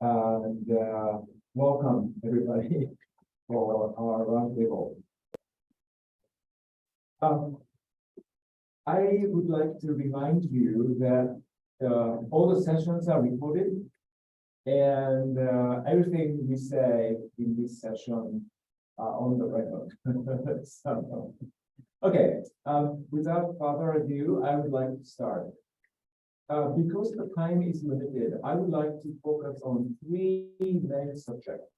and welcome everybody for our roundtable. I would like to remind you that all the sessions are recorded, and everything we say in this session are on the record. So, okay, without further ado, I would like to start. Because the time is limited, I would like to focus on three main subjects.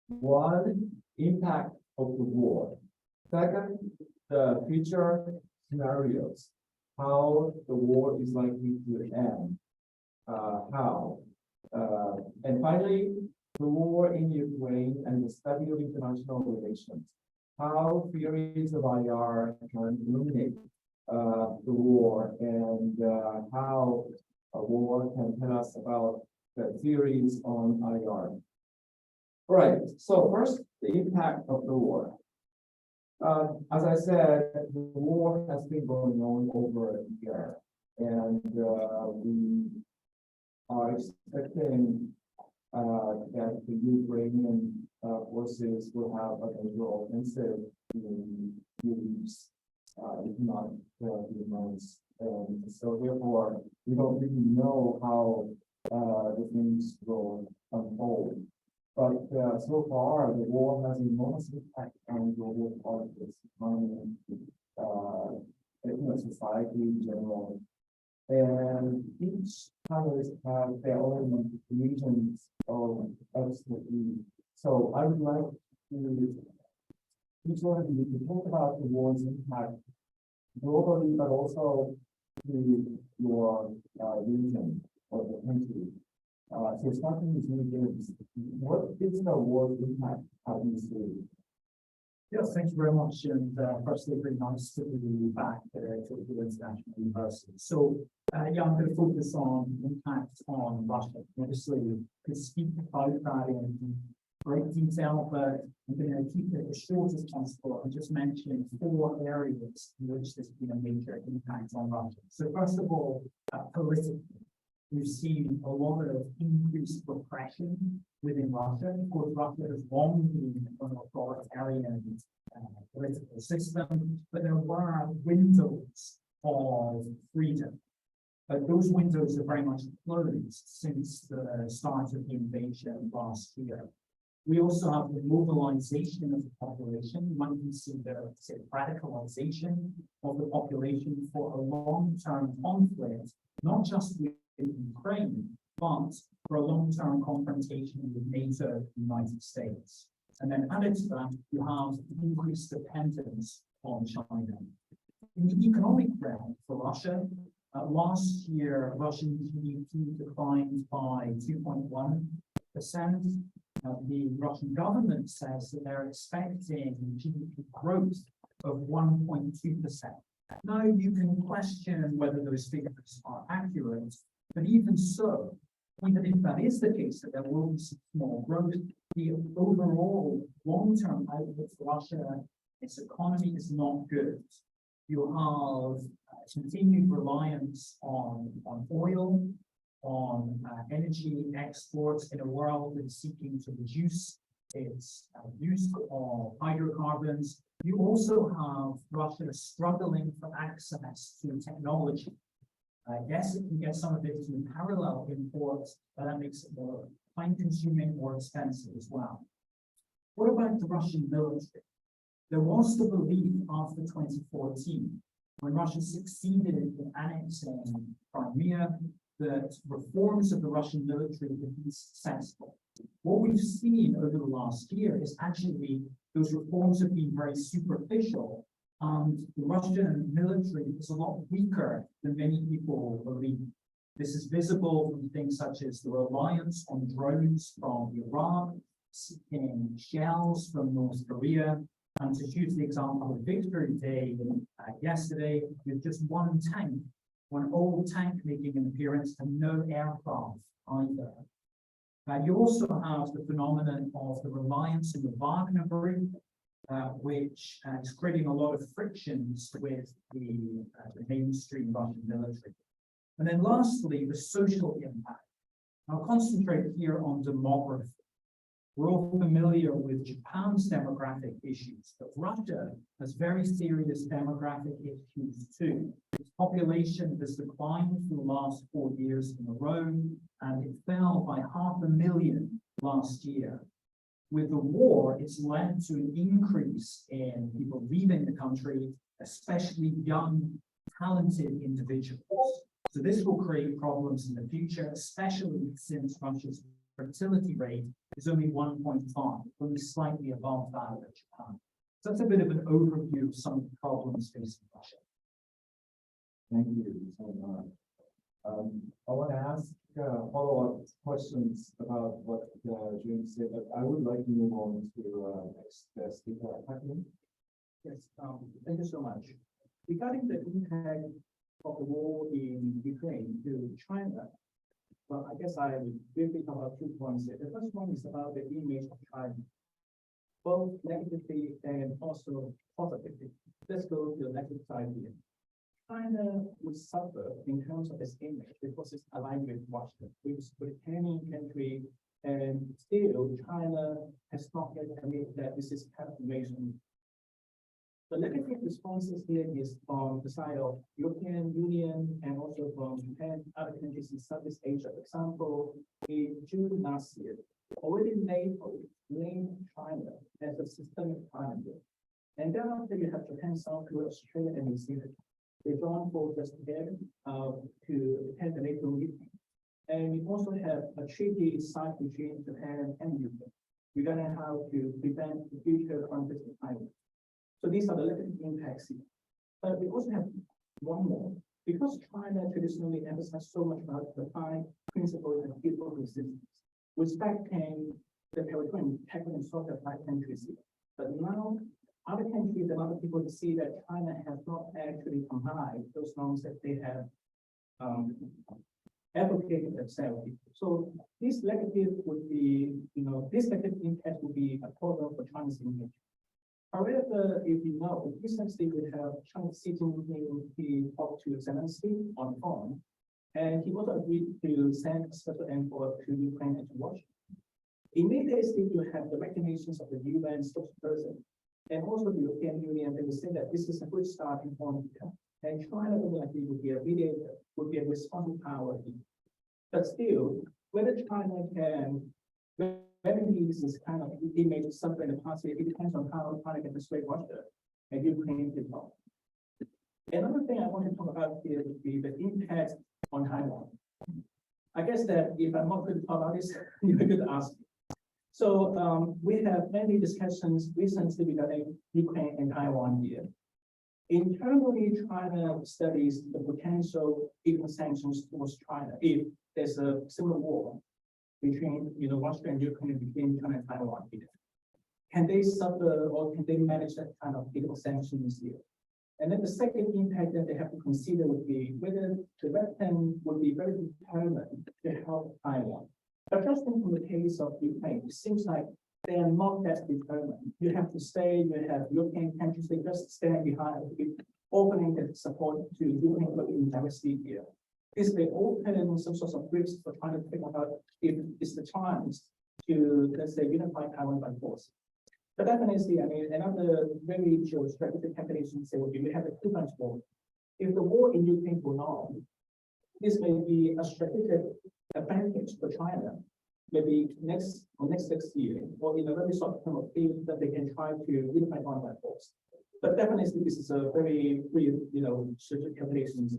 One, impact of the war. Second, the future scenarios, how the war is likely to end, and finally, the war in Ukraine and the study of international relations, how theories of IR can illuminate the war, and how a war can tell us about the theories on IR. All right, so first, the impact of the war. As I said, the war has been going on over a year, and we are expecting that the Ukrainian forces will have a major offensive in few weeks, if not a few months. And so therefore, we don't really know how the things will unfold. But so far, the war has enormous impact on global politics, economy, society in general. And each countries have their own regions of expertise. So I would like to each one of you to talk about the war's impact globally, but also to your region or the country. So starting with you, what is the war's impact? How do you see it? Yes, thank you very much. And firstly, very nice to be back to the International University. So, yeah, I'm going to focus on impact on Russia. Obviously, could speak about that in great detail, but I'm going to keep it as short as possible and just mention 4 areas in which there's been a major impact on Russia. So, first of all, politically, we've seen a lot of increased repression within Russia. Of course, Russia has long been an authoritarian political system, but there were windows of freedom. But those windows are very much closed since the start of the invasion last year. We also have the mobilization of the population. One can see the radicalization of the population for a long-term conflict, not just with Ukraine, but for a long-term confrontation with NATO, United States. And then added to that, you have increased dependence on China. In the economic realm for Russia, last year, Russian GDP declined by 2.1%. The Russian government says that they're expecting GDP growth of 1.2%. Now, you can question whether those figures are accurate, but even so, even if that is the case, that there will be some small growth, the overall long-term outlook for Russia, its economy is not good. You have continued reliance on oil, on energy exports in a world that is seeking to reduce its use of hydrocarbons. You also have Russia struggling for access to technology. Yes, it can get some of it through parallel imports, but that makes it more time-consuming, more expensive as well. What about the Russian military? There was the belief after 2014, when Russia succeeded in annexing Crimea, that reforms of the Russian military would be successful. What we've seen over the last year is actually those reforms have been very superficial, and the Russian military is a lot weaker than many people believe. This is visible from things such as the reliance on drones from Iran, seeking shells from North Korea, and to use the example of Victory Day yesterday, with just one tank, one old tank making an appearance, and no aircraft either. You also have the phenomenon of the reliance on the Wagner Group, which is creating a lot of frictions with the mainstream Russian military. And then lastly, the social impact. I'll concentrate here on demography. We're all familiar with Japan's demographic issues, but Russia has very serious demographic issues too. Its population has declined for the last 4 years in a row, and it fell by 500,000 last year. With the war, it's led to an increase in people leaving the country, especially young, talented individuals. So this will create problems in the future, especially since Russia's fertility rate is only 1.5, only slightly above that of Japan. So that's a bit of an overview of some of the problems facing Russia. Thank you so much. I want to ask follow-up questions about what James said, but I would like to move on to next speaker. Yes, thank you so much. Regarding the impact of the war in Ukraine to China, well, I guess I will briefly talk about 2 points here. The first one is about the image of China, both negatively and also positively. Let's go to the negative side here. China would suffer in terms of its image because it's aligned with Washington, which is a Britannian country, and still China has not yet admitted that this is capitulation. The negative responses here is from the side of European Union and also from Japan, other countries in Southeast Asia. For example, in June last year, already NATO named China as a systemic challenger. And thereafter you have Japan, South Korea, Australia, and New Zealand. They joined forces together to attend the NATO meeting. And we also have a treaty signed between Japan and UK regarding how to prevent the future conflicts in China. So these are the negative impacts here. But we also have one more. Because China traditionally emphasized so much about the 5 principles of people resistance, respecting the territory, tackling and sort of 5 countries here. But now other countries and other people to see that China has not actually complied those norms that they have advocated themselves. So this negative would be, this negative impact would be a problem for China's image. However, if you know, recently we have China sitting in the talk to Zelensky on the phone, and he also agreed to send a special envoy to Ukraine and to Washington. Immediately, you have the recognitions of the UN spokesperson and also the European Union. They will say that this is a good starting point here. And China would likely would be a mediator, would be a responsive power here. But still, whether China can remedy this kind of image something in the past, it depends on how China can persuade Russia and Ukraine to talk. Another thing I want to talk about here would be the impact on Taiwan. I guess that if I'm not going to talk about this, you're going to ask me. So we have many discussions recently regarding Ukraine and Taiwan here. Internally, China studies the potential economic sanctions towards China if there's a civil war between Russia and Ukraine, between China and Taiwan here. Can they suffer or can they manage that kind of economic sanctions here? And then the second impact that they have to consider would be whether the Western would be very determined to help Taiwan. But just from the case of Ukraine, it seems like they are not that determined. You have to stay, you have European countries, they just stand behind, opening the support to Ukraine in diversity here. Is they open some sorts of groups for trying to think about if it's the chance to, let's say, unify Taiwan by force. But definitely, I mean, another very geostrategic calculation say would be we have a 2-front war. If the war in Ukraine will not, this may be a strategic advantage for China, maybe next 6 years, or in a very short term of period that they can try to unify Taiwan by force. But definitely, this is a very, strategic calculations.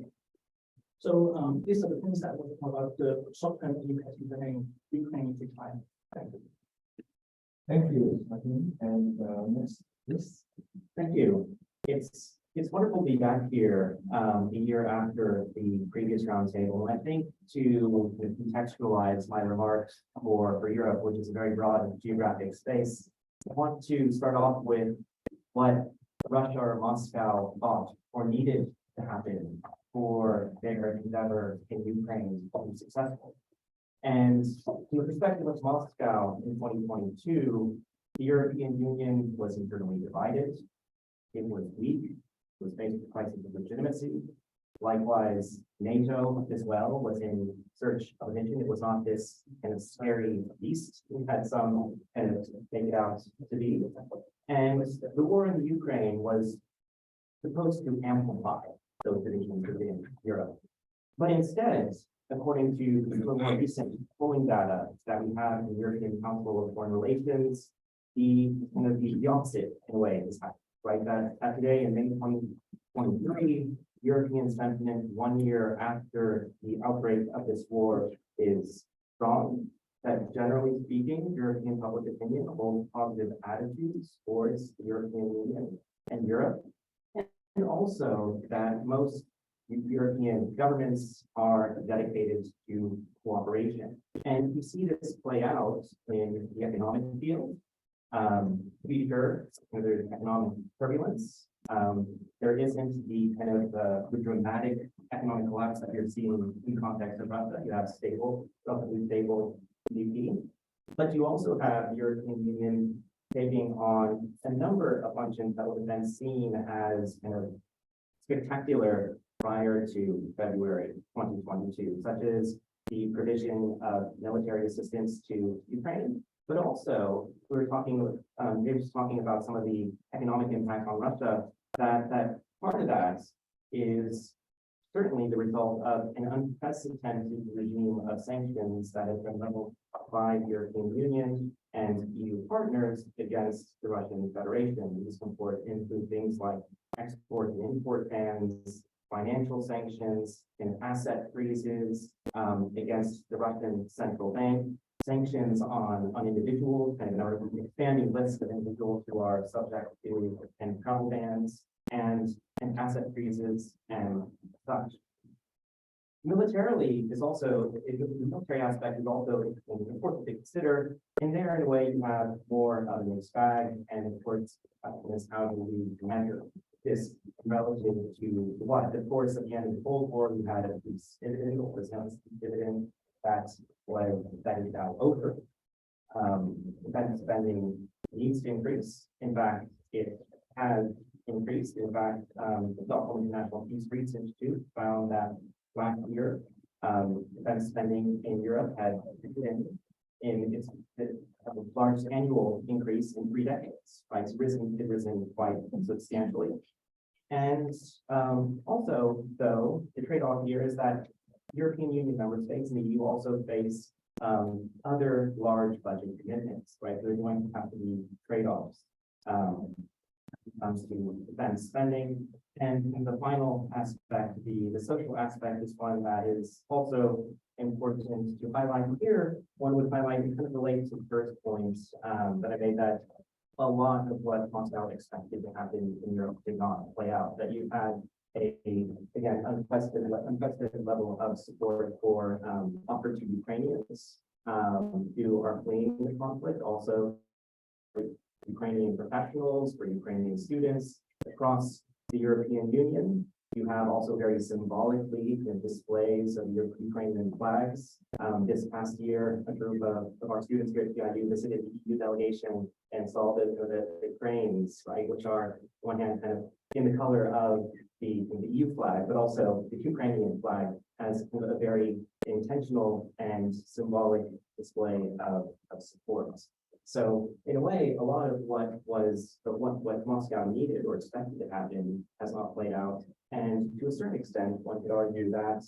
So these are the things that I want to talk about the short-term impact regarding Ukraine to China. Thank you. Thank you, Martin. And next, please. Thank you. It's wonderful to be back here a year after the previous roundtable. And I think to contextualize my remarks for Europe, which is a very broad geographic space, I want to start off with what Russia or Moscow thought or needed to happen for their endeavor in Ukraine to be successful. And from the perspective of Moscow in 2022, the European Union was internally divided. It was weak. It was faced with crisis of legitimacy. Likewise, NATO as well was in search of a mission. It was not this kind of scary beast. We had some kind of make it out to be. And the war in the Ukraine was supposed to amplify those divisions within Europe. But instead, according to the more recent polling data that we have in the European Council of Foreign Relations, the opposite in a way is happening, right? That today in May 2023, European sentiment 1 year after the outbreak of this war is strong. That generally speaking, European public opinion holds positive attitudes towards the European Union and Europe. And also that most European governments are dedicated to cooperation. And you see this play out in the economic field. To be sure, there's economic turbulence. There isn't the kind of the dramatic economic collapse that you're seeing in context of Russia. You have stable, relatively stable GDP, but you also have the European Union taking on a number of functions that were then seen as kind of spectacular prior to February 2022, such as the provision of military assistance to Ukraine. But also, we were talking, James was talking about some of the economic impact on Russia, that part of that is certainly the result of an unprecedented regime of sanctions that has been leveled by the European Union and EU partners against the Russian Federation. These include things like export and import bans, financial sanctions, and asset freezes against the Russian central bank, sanctions on individuals, and an expanding list of individuals who are subject to and travel bans and asset freezes and such. Militarily is also, the military aspect is also important to consider. And there, in a way, you have more of a mixed bag, and of course, is how do we measure this relative to what? Of course, at the end of the Cold War, we had a peace dividend, or was known as the dividend, that is now over. Defense spending needs to increase. In fact, it has increased. In fact, the Stockholm International Peace Research Institute found that last year, defense spending in Europe had been in its largest annual increase in 3 decades, right? It's risen quite substantially. And also, though, the trade-off here is that European Union member states and the EU also face other large budget commitments, right? There are going to have to be trade-offs when it comes to defense spending. And the final aspect, the social aspect, is one that is also important to highlight here. One would highlight, and kind of relate to the first point that I made, that a lot of what Moscow expected to happen in Europe did not play out. That you had again, unprecedented level of support for offered to Ukrainians who are fleeing the conflict, also for Ukrainian professionals, for Ukrainian students across the European Union. You have also very symbolically displays of your Ukrainian flags. This past year, a group of our students here at TIU visited the EU delegation and saw the cranes, right, which are on one hand kind of in the color of the EU flag, but also the Ukrainian flag as a very intentional and symbolic display of support. So in a way, a lot of what Moscow needed or expected to happen has not played out. And to a certain extent, one could argue that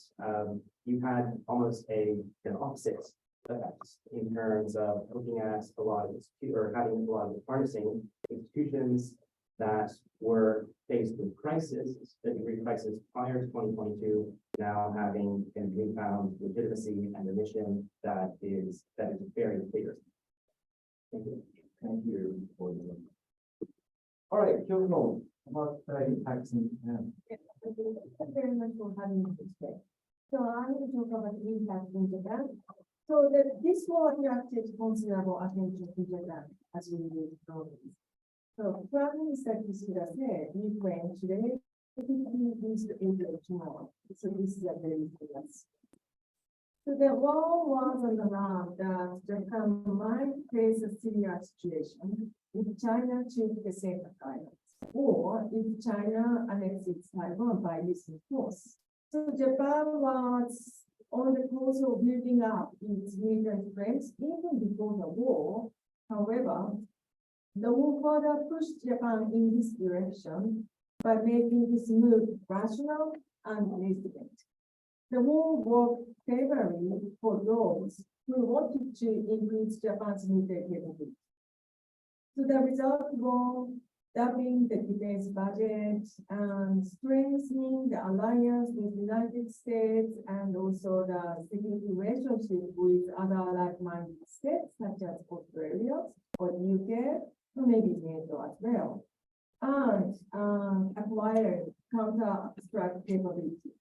you had almost an opposite effect in terms of looking at a lot of or having a lot of harnessing institutions that were faced with crisis, the degree crisis prior to 2022, now having a newfound legitimacy and a mission that is very clear. Thank you. Thank you for the. All right, Kyoto, about impacts in Japan. Thank you very much for having me today. So I'm going to talk about the impact in Japan. So this war attracted considerable attention to Japan as we move forward. So Prime Minister Kishida said Ukraine today means the April tomorrow. So this is a very famous. So the war was on the ground that Japan might face a severe situation if China took the same guidance, or if China annexes Taiwan by using force. So Japan was on the course of building up its military strength even before the war. However, the war further pushed Japan in this direction by making this move rational and resilient. The war worked favorably for those who wanted to increase Japan's military capability. So the result was doubling the defense budget and strengthening the alliance with the United States and also the security relationship with other like-minded states such as Australia or the UK, or maybe NATO as well, and acquired counter-strike capability.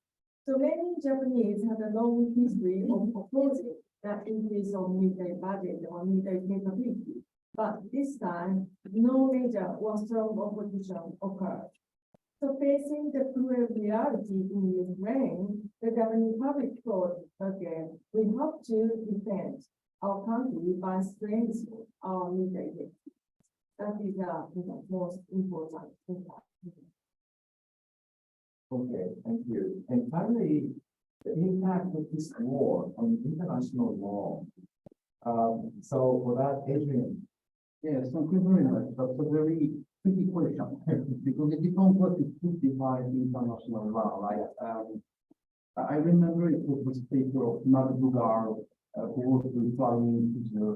So many Japanese have a long history of opposing that increase of military budget or military capability. But this time, no major or strong opposition occurred. So facing the cruel reality in Ukraine, the Japanese public thought, okay, we have to defend our country by strengthening our military capability. That is the most important thing. Okay, thank you. And finally, the impact of this war on international law. So for that, Adrian. Yes, thank you very much. That's a very tricky question because it depends what is define international law. Like, I remember it was this paper of Mark Dugar, who was replying to the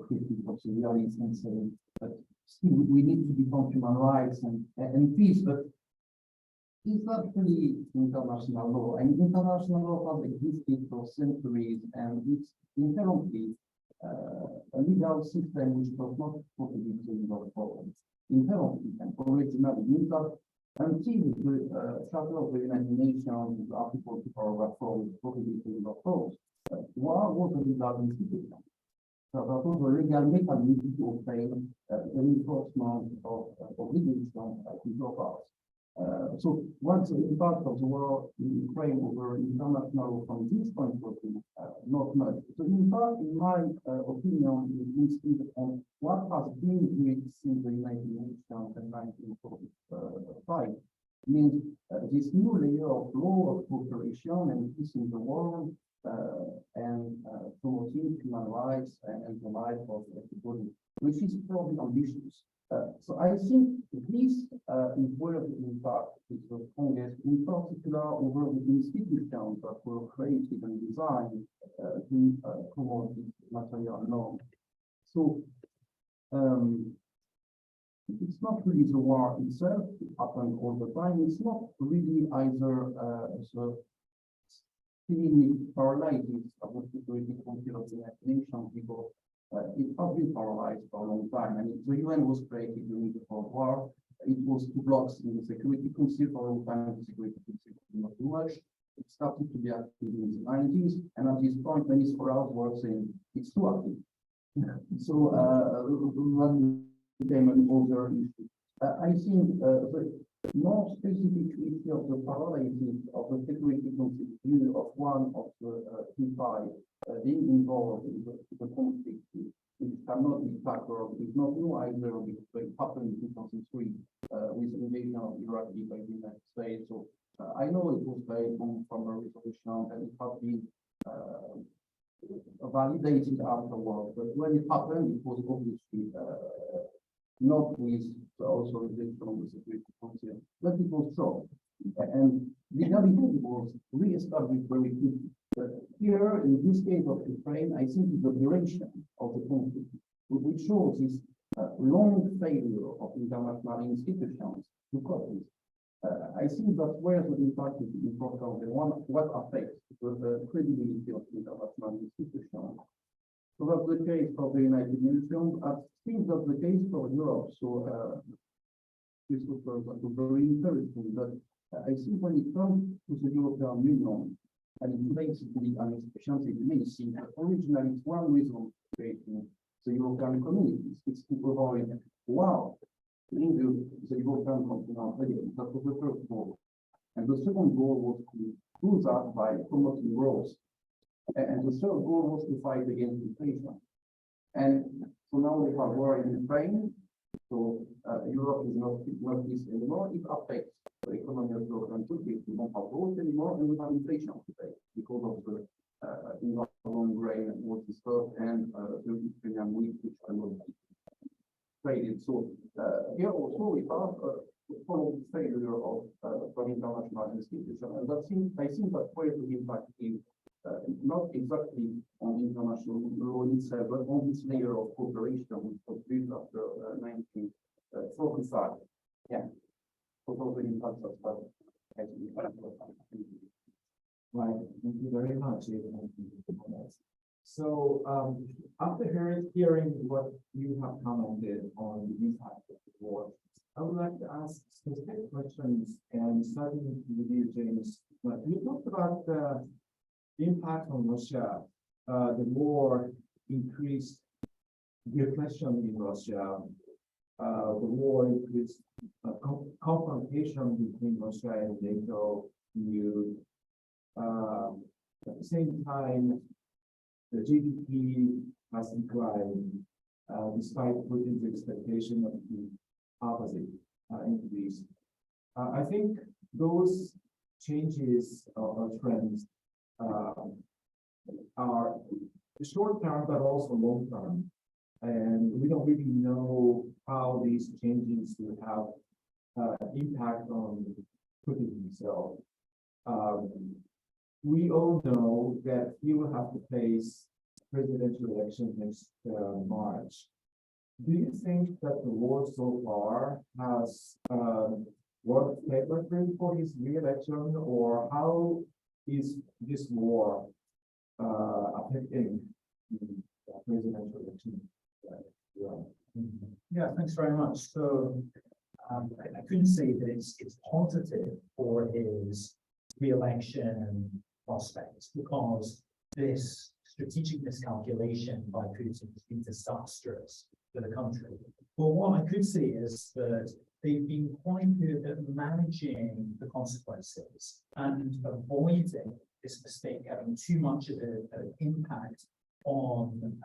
critique of the realists and saying that still we need to defend human rights and peace, but it's not really international law. And international law has existed for centuries, and it's inherently a legal system which does not prohibit legal problems. Inherently and originally means that until the Charter of the United Nations, Article 2, Paragraph 4, prohibits legal problems, war was a legal institution. So that was a legal mechanism to obtain the enforcement of obligations control powers. So what's the impact of the war in Ukraine over international from this point of view? Not much. The impact, in my opinion, is on what has been doing since the United Nations in 1945. Means this new layer of law of cooperation and peace in the world and promoting human rights and the life of everybody, which is probably ambitious. So I think this is where the impact is the strongest, in particular over the institutions that were created and designed to promote this material norm. So it's not really the war itself, it happens all the time. It's not really either the seemingly paralysis of the Security Council of the United Nations because it has been paralyzed for a long time. And the UN was created during the Cold War. It was two blocks in the Security Council for a long time. The Security Council did not do much. It started to be active in the 90s. And at this point, many scholars were saying it's too active. So that became an older issue. I think the more specific issue of the paralysis of the Security Council view of one of the P5 being involved in the conflict, it cannot be tackled. It's not new either because it happened in 2003 with the invasion of Iraq by the United States. So I know it was based from a resolution and it has been validated afterwards. But when it happened, it was obviously not with the authorization of the Security Council, but it was so. And legality was re-established very quickly. But here, in this case of Ukraine, I think the duration of the conflict, which shows this long failure of international institutions to cope with. I think that's where the impact is important. The one what affects the credibility of international institutions. So that's the case for the United Nations. I think that's the case for Europe. So this was very interesting. But I think when it comes to the European Union, and it makes an especially menacing, originally it's one reason creating the European communities. It's to avoid wow, in the European continent again. That was the first goal. And the second goal was to do that by promoting growth. And the third goal was to fight against inflation. And so now we have war in Ukraine. So Europe is not this anymore. It affects economy of European countries. We don't have growth anymore, and we have inflation today because of the long grain and all this stuff, and the Ukrainian wheat, which are not traded. So here also we have follow the failure of international institutions, and that seems, I think that where the impact is not exactly on international law itself, but on this layer of cooperation which was built after 1945. Yeah. Total impact of that. Right, thank you very much. So, after hearing what you have commented on the impact of the war, I would like to ask specific questions, and starting with you, James. You talked about the impact on Russia. The war increased the aggression in Russia. The war increased confrontation between Russia and NATO, EU. At the same time, the GDP has declined, despite Putin's expectation of the opposite increase. I think those changes or trends are short term, but also long term. And we don't really know how these changes will have impact on Putin himself. We all know that he will have to face presidential election next March. Do you think that the war so far has worked favorably for his re-election, or how is this war affecting the presidential election? Yeah, thanks very much. So I couldn't say that it's positive for his re-election prospects, because this strategic miscalculation by Putin has been disastrous for the country. But what I could say is that they've been quite good at managing the consequences and avoiding this mistake having too much of an impact on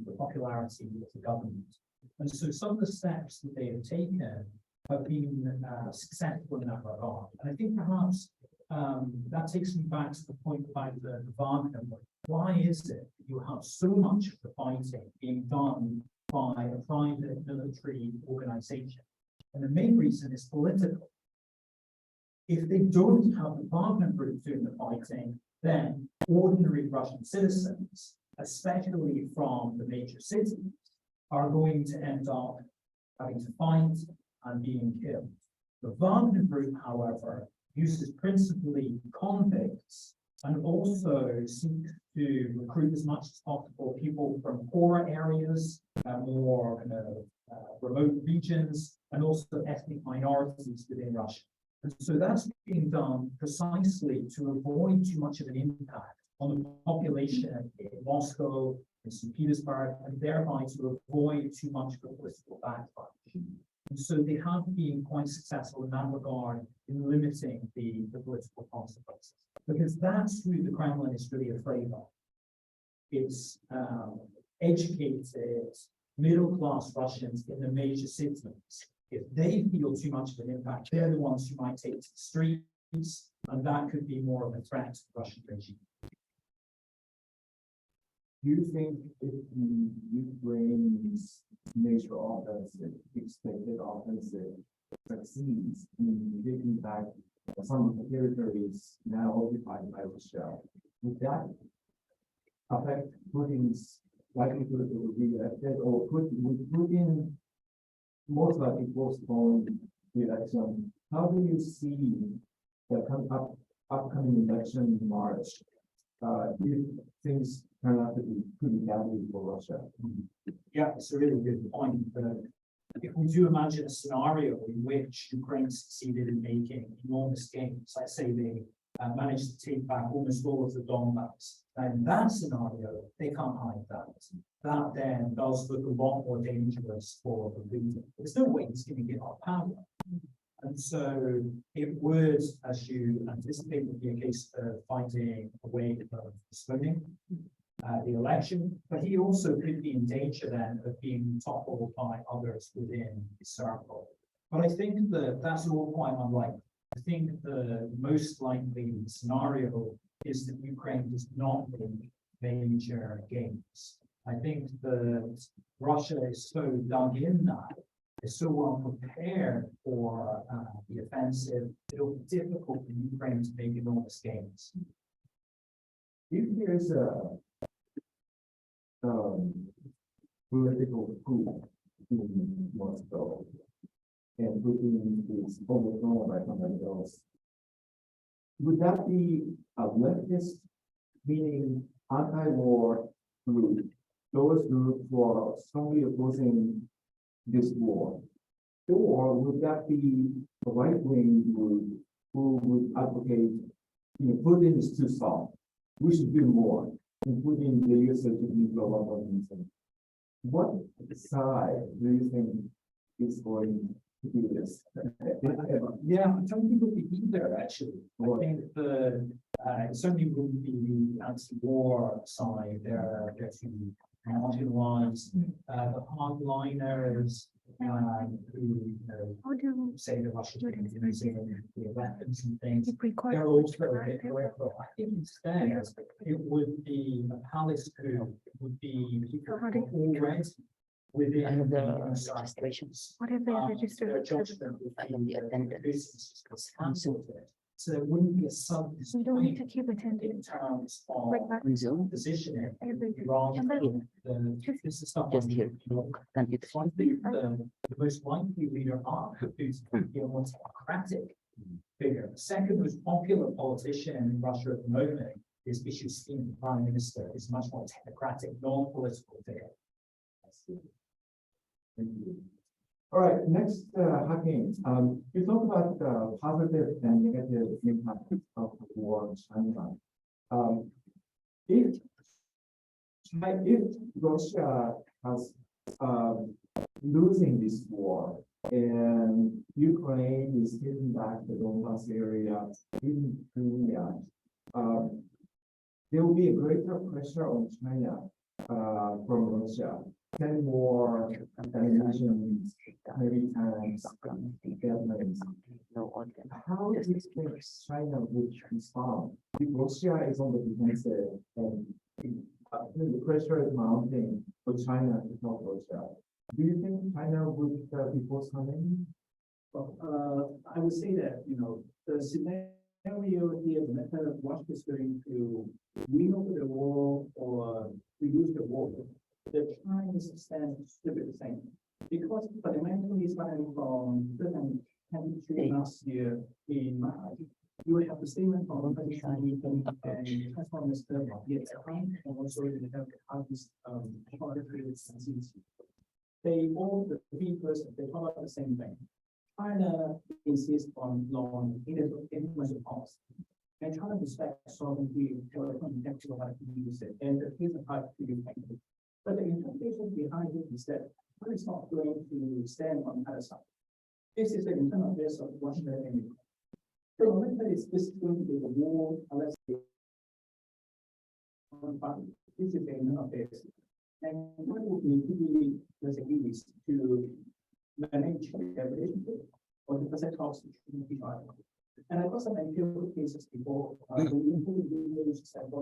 the popularity of the government. And so some of the steps that they have taken have been successful in that regard. And I think perhaps that takes me back to the point about the Wagner. Why is it that you have so much of the fighting being done by a private military organization? And the main reason is political. If they don't have the Wagner group doing the fighting, then ordinary Russian citizens, especially from the major cities, are going to end up having to fight and being killed. The Wagner group, however, uses principally convicts and also seeks to recruit as much as possible people from poorer areas, more remote regions, and also ethnic minorities within Russia. And so that's being done precisely to avoid too much of an impact on the population in Moscow, in St. Petersburg, and thereby to avoid too much of a political backlash. And so they have been quite successful in that regard in limiting the political consequences, because that's who the Kremlin is really afraid of. It's educated, middle-class Russians in the major cities. If they feel too much of an impact, they're the ones who might take to the streets, and that could be more of a threat to the Russian regime. Do you think if the Ukraine's major offensive, expected offensive, succeeds in taking back some of the territories now occupied by Russia, would that affect Putin's likelihood to be elected, or would Putin most likely postpone the election? How do you see the upcoming election in March if things turn out to be pretty badly for Russia? Yeah, it's a really good point. If we do imagine a scenario in which Ukraine succeeded in making enormous gains, let's say they managed to take back almost all of the Donbass, and in that scenario, they can't hide that. That then does look a lot more dangerous for the Putin. There's no way he's going to give up power. And so it would, as you anticipate, would be a case of finding a way of postponing the election, but he also could be in danger then of being toppled by others within his circle. But I think that that's all quite unlikely. I think the most likely scenario is that Ukraine does not make major gains. I think that Russia is so dug in now, is so well prepared for the offensive, it'll be difficult for Ukraine to make enormous gains. If there's a political coup in Moscow and Putin is overthrown by somebody else, would that be a leftist, meaning anti-war group, those groups who are strongly opposing this war? Or would that be a right-wing group who would advocate, Putin is too soft, we should do more, including the usage of nuclear weapons? What side do you think is going to do this? Yeah, I don't think it would be either, actually. I think it certainly wouldn't be the anti-war side. They're getting marginalized. The hardliners who say the Russians are using nuclear weapons and things, they're also a bit peripheral. I think instead it would be a palace coup, would be people already within I have the administrations. What have they Their registered? judgment would I have the be attendance. business was cancelled it. So there wouldn't be a sudden We don't need to swing keep in attendance terms like of that. On Zoom, positioning everything. rather And then than this is not just here, look, can't you? So I think the most likely leader is the most democratic figure. The second most popular politician in Russia at the moment is Mishustin, the prime minister, is much more technocratic, non-political figure. Thank you. All right, next, Hakim, you talk about the positive and negative impact of the war in China. If Russia has losing this war and Ukraine is getting back the Donbass area in Crimea, there will be a greater pressure on China from Russia. 10 more ammunition, maybe tanks, airplanes. How do you think China would respond if Russia is on the defensive and the pressure is mounting for China to help Russia? Do you think China would be forthcoming? I would say that, the scenario here, the method of Russia is going to win over the war or reduce the war. The Chinese stand should be the same. Because fundamentally starting from 2023 last year in March, you will have the statement from President and Transport Minister of Vietnam, and also you have the artist they all the speakers they talk about the same thing. China insists on influence policy. And China respects sovereignty, territorial integrity, and the case of part to Ukraine. But the interpretation behind it is that China is not going to stand on the other side. This is the internal affairs of Washington and Ukraine. So no matter this is going to be the war, unless this is the internal affairs. And what would need to be the is to manage their relationship or the percent talks and I got some empirical cases before when you include videos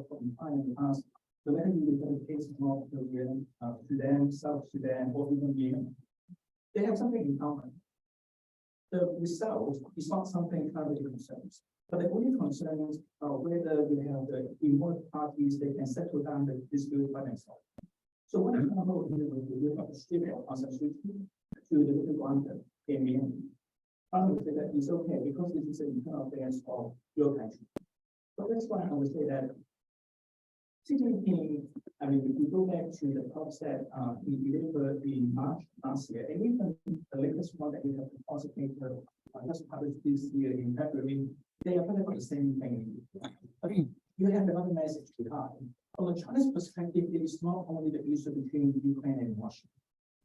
from time in the past. So when you look at the cases of North Korea, Sudan, South Sudan, or even Yemen, they have something in common. The results is not something currently concerns, but the only concerns are whether we have the involved parties they can settle down the dispute by themselves. So what I'm about here with the of Australia on substitution to the little quantum in Yemen. I would say that it's okay because this is an internal affairs of your country. So that's why I would say that Xi Jinping, I mean, if we go back to the talks that he delivered in March last year, and even the latest one that we have deposited just published this year in February, they are talking about the same thing. But you have another message behind. From the Chinese perspective, it is not only the issue between Ukraine and Russia.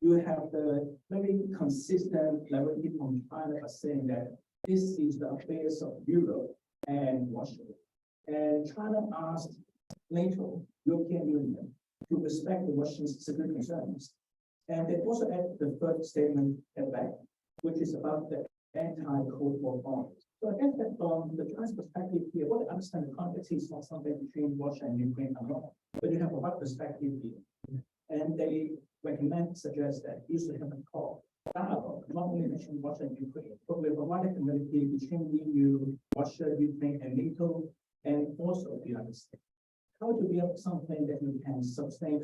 You have the very consistent narrative from China saying that this is the affairs of Europe and Russia. And China asked NATO, European Union, to respect the Russians' security concerns. And they also added the third statement at back, which is about the anti-Cold War bonds. So I guess that from the Chinese perspective here, what I understand the context is not something between Russia and Ukraine alone, but you have a wide perspective here. And they recommend, suggest that you should have a call dialogue, not only between Russia and Ukraine, but with a wider community between EU, Russia, Ukraine, and NATO, and also the United States. How to build something that you can sustain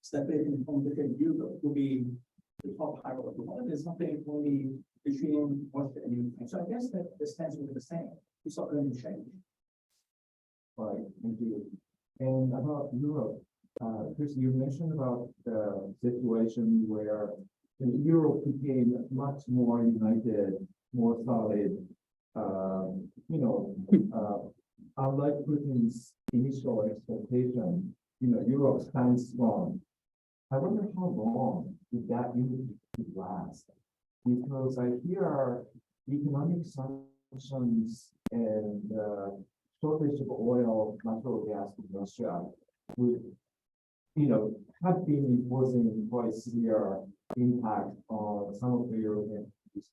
stability within Europe will be the top priority. There's something only between Russia and Ukraine. So I guess that the stance will be the same. It's not going to change. Right, thank you. And about Europe, Chris, you mentioned about the situation where Europe became much more united, more solid. Unlike Putin's initial expectation, Europe stands strong. I wonder how long did that unity last? Because I hear economic sanctions and shortage of oil, natural gas from Russia would, have been imposing quite severe impact on some of the European countries.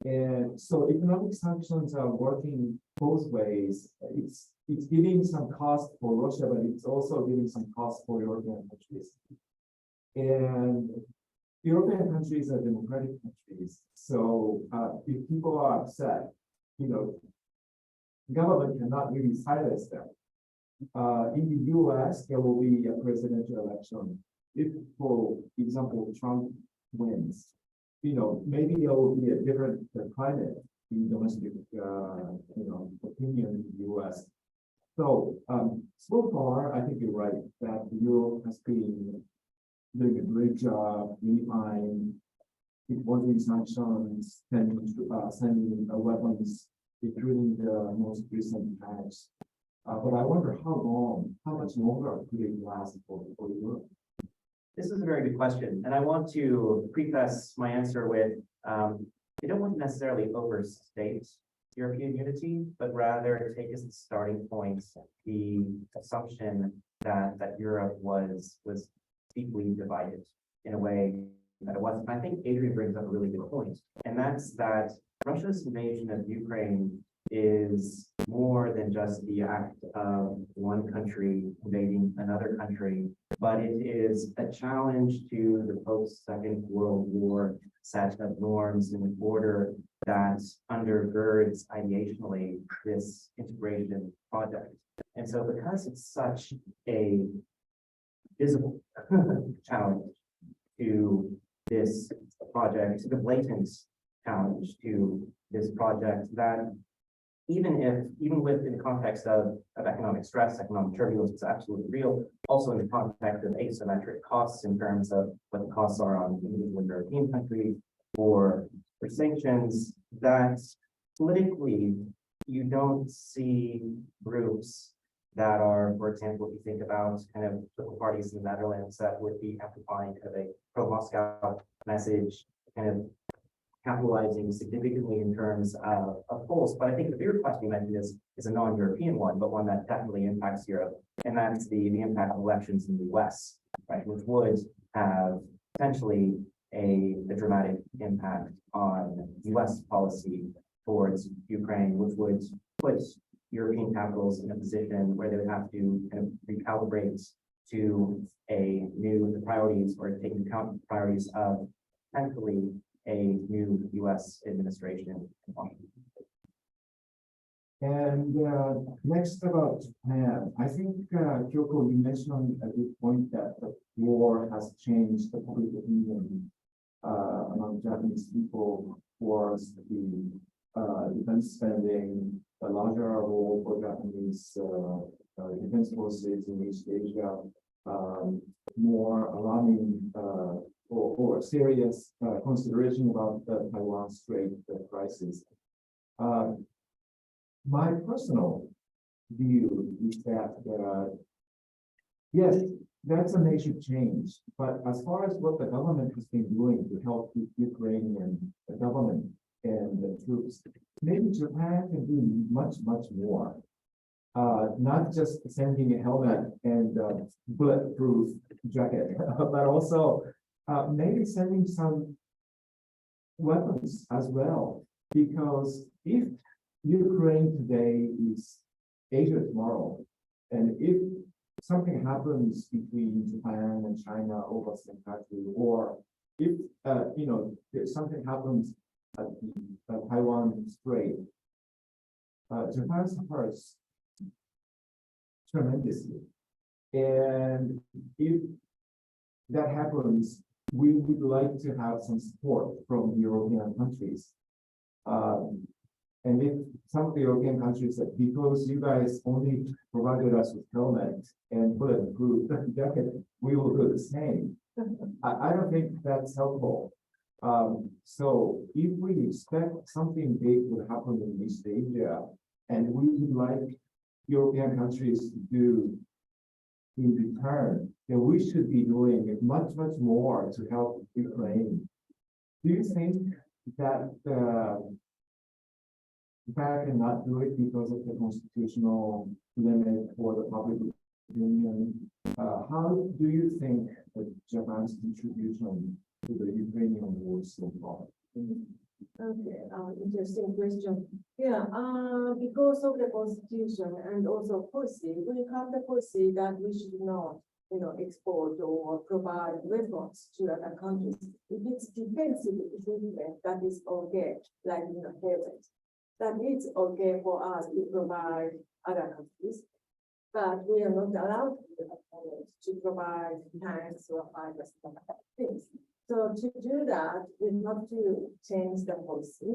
And so economic sanctions are working both ways. It's giving some cost for Russia, but it's also giving some cost for European countries. And European countries are democratic countries. So if people are upset, government cannot really silence them. In the US, there will be a presidential election. If, for example, Trump wins, maybe there will be a different climate in domestic, opinion in the US. So, so far, I think you're right that Europe has been doing a great job unifying, imposing sanctions, sending weapons, including the most recent attacks. But I wonder how much longer could it last for Europe? This is a very good question, and I want to preface my answer with, I don't want to necessarily overstate European unity, but rather take as a starting point the assumption that Europe was deeply divided in a way that it wasn't. I think Adrian brings up a really good point, and that's that Russia's invasion of Ukraine is more than just the act of one country invading another country, but it is a challenge to the post-Second World War set of norms and order that undergirds ideationally this integration project. And so because it's such a visible challenge to this project, the blatant challenge to this project, that even within the context of economic stress, economic turbulence is absolutely real, also in the context of asymmetric costs in terms of what the costs are on individual European countries for sanctions, that politically you don't see groups that are, for example, if you think about kind of political parties in the Netherlands that would be amplifying kind of a pro-Moscow message, kind of capitalizing significantly in terms of polls. But I think the bigger question you mentioned is a non-European one, but one that definitely impacts Europe, and that's the impact of elections in the US, right, which would have potentially a dramatic impact on US policy towards Ukraine, which would put European capitals in a position where they would have to kind of recalibrate to the priorities, or take into account the priorities of potentially a new US administration. And next about Japan, I think Kyoko, you mentioned at this point that the war has changed the public opinion among Japanese people towards the defense spending, a larger role for Japanese defense forces in East Asia, more alarming or serious consideration about the Taiwan Strait crisis. My personal view is that yes, that's a major change, but as far as what the government has been doing to help the Ukrainian government and the troops, maybe Japan can do much more. Not just sending a helmet and bulletproof jacket, but also maybe sending some weapons as well. Because if Ukraine today is Asia tomorrow, and if something happens between Japan and China over some country, or if if something happens at the Taiwan Strait, Japan suffers tremendously. And if that happens, we would like to have some support from European countries. And if some of the European countries said, because you guys only provided us with helmet and bulletproof jacket, we will do the same. I don't think that's helpful. So if we expect something big would happen in East Asia, and we would like European countries to do in return, then we should be doing much, much more to help Ukraine. Do you think that Japan cannot do it because of the constitutional limit for the public opinion? How do you think that Japan's contribution to the Ukrainian war so far? Okay, interesting question. Yeah, because of the constitution and also policy, we have the policy that we should not, export or provide weapons to other countries. If it's defensive equipment, that is okay, like, helmets. That it's okay for us to provide other countries, but we are not allowed to provide tanks or other things. So to do that, we have to change the policy,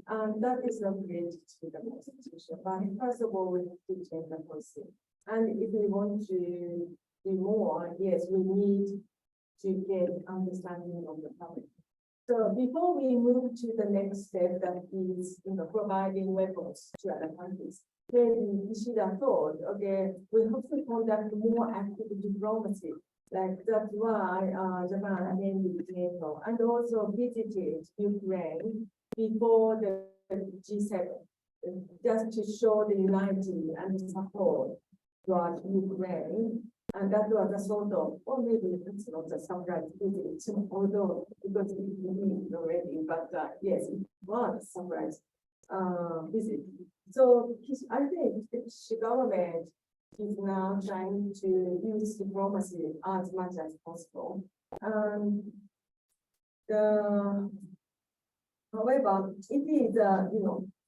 and that is not related to the constitution. But first of all, we have to change the policy. And if we want to do more, yes, we need to get understanding of the public. So before we move to the next step, that is, providing weapons to other countries, then Ishida thought, okay, we have to conduct more active diplomacy. Like that's why Japan attended NATO and also visited Ukraine before the G7, just to show the unity and support toward Ukraine. And that was a sort of, or maybe it's not a surprise visit, although it was already, but yes, it was a surprise visit. So I think the government is now trying to use diplomacy as much as possible. However, it is,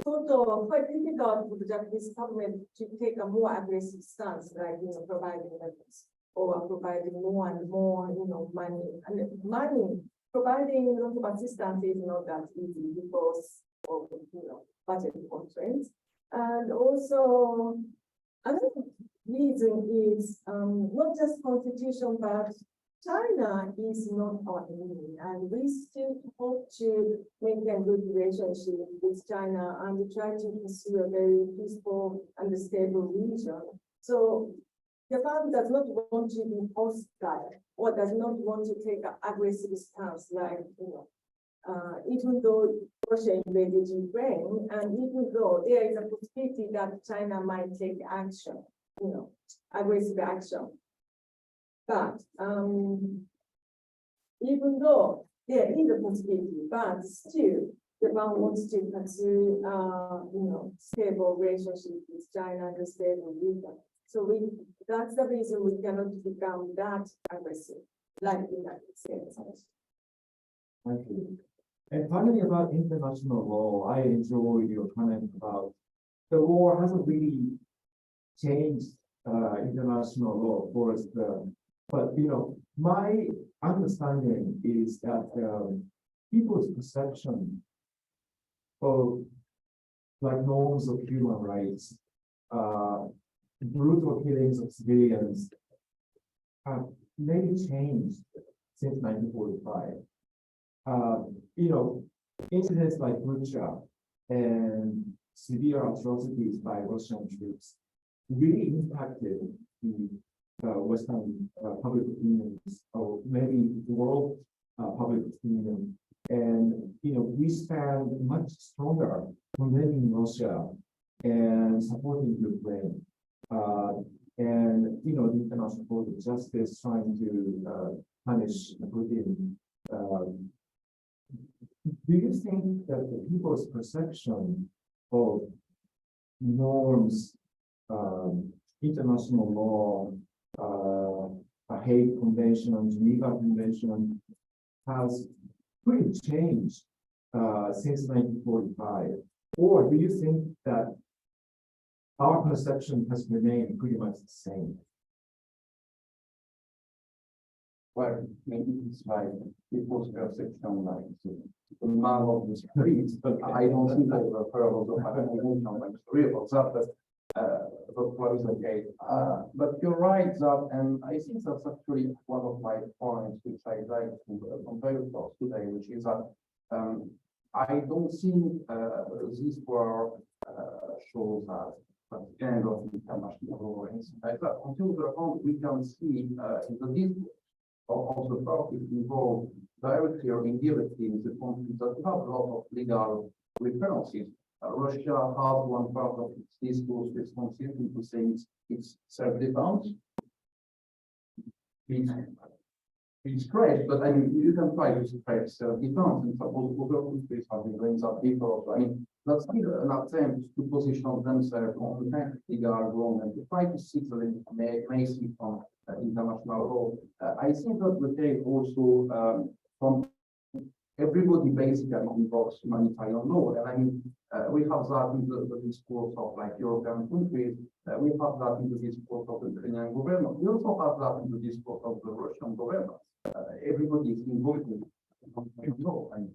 sort of quite difficult for the Japanese government to take a more aggressive stance, like, providing weapons or providing more and more, money. And money, providing lots of assistance is not that easy because of, budget constraints. And also, another reason is not just constitution, but China is not our enemy, and we still hope to maintain good relationship with China and try to pursue a very peaceful and stable region. So Japan does not want to be hostile or does not want to take an aggressive stance, like, even though Russia invaded Ukraine, and even though there is a possibility that China might take action, aggressive action. But even though there is a possibility, but still Japan wants to pursue, stable relationship with China and a stable region. So that's the reason we cannot become that aggressive, like the United States. Thank you. And finally, about international law, I enjoy your comment about the war hasn't really changed international law, of course. But my understanding is that people's perception of like norms of human rights, brutal killings of civilians have maybe changed since 1945. Incidents like Bucha and severe atrocities by Russian troops really impacted the Western public opinion, or maybe the world public opinion. And, we stand much stronger condemning Russia and supporting Ukraine. And, the International Court of Justice trying to punish Putin Do you think that the people's perception of norms, international law, a Hague Convention and Geneva Convention has pretty changed since 1945? Or do you think that our perception has remained pretty much the same? Well, maybe it's like people's perception, like the man of the streets, but I don't think that the purpose of having like three of that, but what is okay. But you're right, that, and I think that's actually one of my points, which I'd like to compare with us today, which is that I don't think this war shows that kind of international law and things like that. Until the end, we can see in the discourse of the parties involved directly or indirectly in the conflict that have a lot of legal references. Russia has one part of its discourse responsibility to say it's self-defense. It's great, but I mean, you can try to suppress self-defense, and suppose other countries have been doing that before. I mean, that's still an attempt to position themselves on the kind of legal ground and to try to seek the legitimacy from international law. I think that the take also from everybody basically involves humanitarian law. And I mean, we have that in the discourse of like European countries. We have that in the discourse of the Ukrainian government. We also have that in the discourse of the Russian government. Everybody is involved in law. And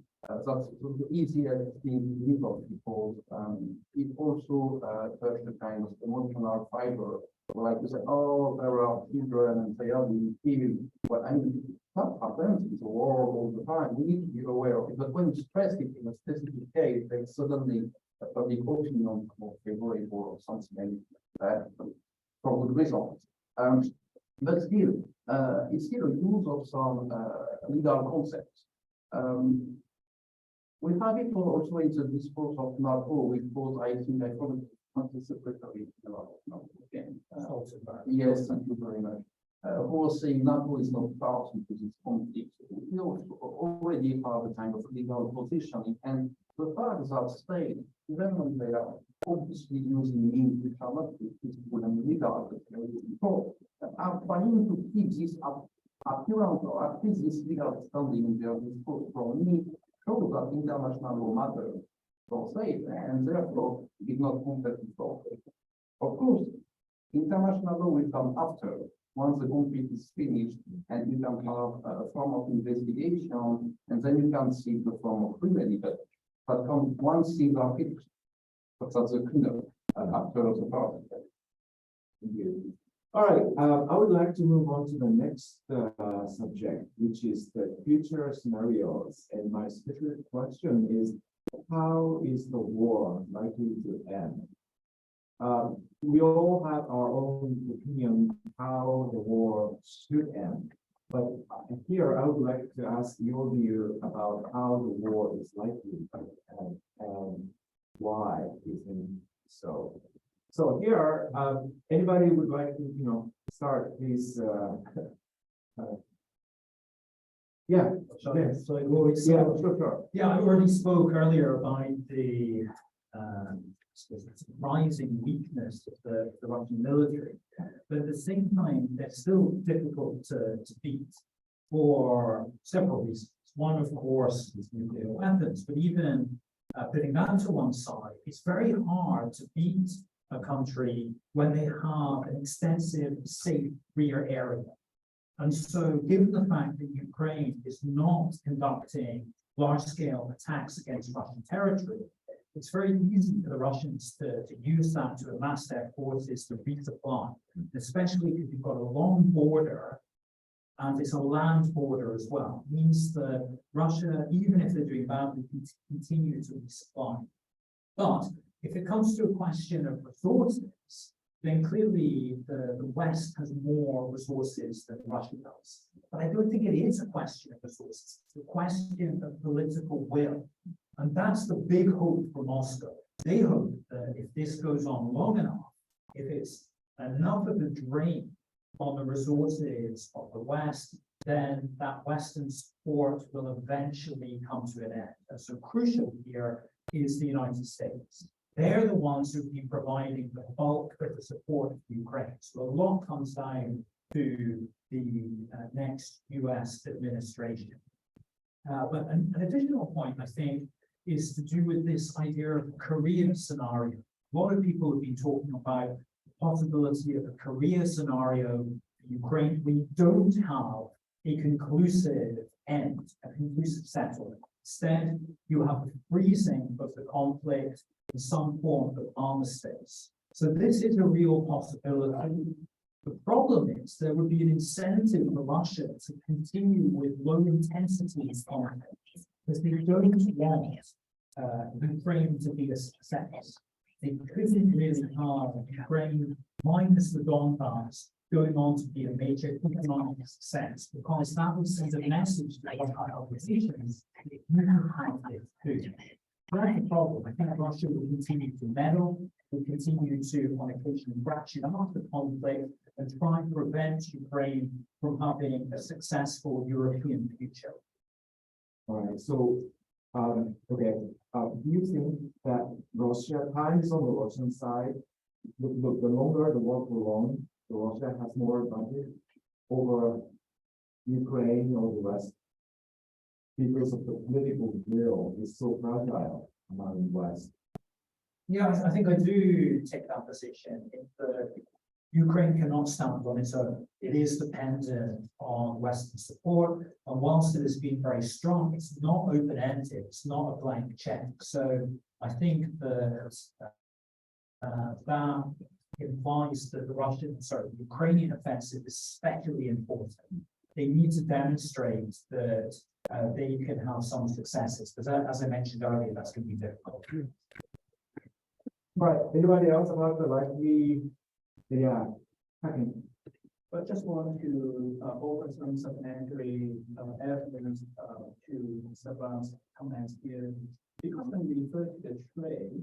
that's the easiest thing to live on because it also touches the kind of emotional fiber. Like to say, oh, there are children and they are being killed. But I mean, that happens in the world all the time. We need to be aware of it. But when you stress it in a specific case, there's suddenly a public opinion more favorable or something for good reasons. But still, it's still a use of some legal concepts. We have it also in the discourse of NATO, because I think I probably not the secretary. Yes, thank you very much. Who was saying NATO is not part into this conflict. We also already have a kind of legal positioning, and the fact that state, even when they are obviously using means which are not peaceful and legal, are trying to keep this appearance or at least this legal standing in their discourse for me shows that international law matters for state, and therefore it is not completely for. Of course, international law will come after, once the conflict is finished, and you can have a form of investigation, and then you can see the form of remedy. But come once things are finished, but that's the cleanup after the part. All right, I would like to move on to the next subject, which is the future scenarios. And my specific question is, how is the war likely to end? We all have our own opinion how the war should end. But here I would like to ask your view about how the war is likely to end and why isn't so. So here, anybody would like to, start, please. Yeah. So I already Sure. Yeah, I already spoke earlier about the surprising weakness of the Russian military, but at the same time, they're still difficult to beat for several reasons. One, of course, is nuclear weapons, but even putting that to one side, it's very hard to beat a country when they have an extensive, safe rear area. And so, given the fact that Ukraine is not conducting large-scale attacks against Russian territory, it's very easy for the Russians to use that to amass their forces to resupply, especially if you've got a long border and it's a land border as well. It means that Russia, even if they're doing badly, can continue to resupply. But if it comes to a question of resources, then clearly the West has more resources than Russia does. But I don't think it is a question of resources. It's a question of political will. And that's the big hope for Moscow. They hope that if this goes on long enough, if it's enough of a drain on the resources of the West, then that Western support will eventually come to an end. And so crucial here is the United States. They're the ones who've been providing the bulk of the support for Ukraine. So a lot comes down to the next US administration. But an additional point, I think, is to do with this idea of a Korea scenario. A lot of people have been talking about the possibility of a Korea scenario in Ukraine. We don't have a conclusive end, a conclusive settlement. Instead, you have a freezing of the conflict in some form of armistice. So this is a real possibility. The problem is there would be an incentive for Russia to continue with low intensity conflict because they don't want Ukraine to be a success. They couldn't really have Ukraine minus the Donbass going on to be a major economic success because that would send a message to our oppositions. You have this too. That's the problem. I think Russia will continue to meddle, will continue to, on occasion, ratchet up the conflict and try to prevent Ukraine from having a successful European future. All right, so, okay, do you think that Russia, time is on the Russian side? The longer the war prolongs, Russia has more advantage over Ukraine or the West because of the political will is so fragile among the West. Yeah, I think I do take that position. If Ukraine cannot stand on its own, it is dependent on Western support, and whilst it has been very strong, it's not open-ended, it's not a blank check. So I think that that implies that the Ukrainian offensive is especially important. They need to demonstrate that they can have some successes, because as I mentioned earlier, that's going to be difficult. Right, anybody else about the likely, But just want to offer some supplementary evidence to Mr. Brown's comments here. Because when we refer to the trade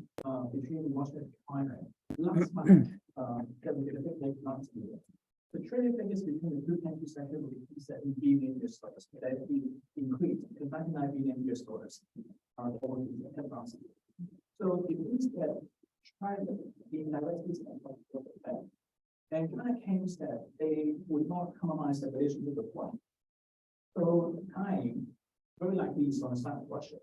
between Russia and China, last month, that we did a bit late last year. The trade figures between the two countries actually $7 billion that increased to $99 billion over the last year. So it means that China, the United States, and China claims that they would not compromise the relationship with one. So time very likely is on the side of Russia.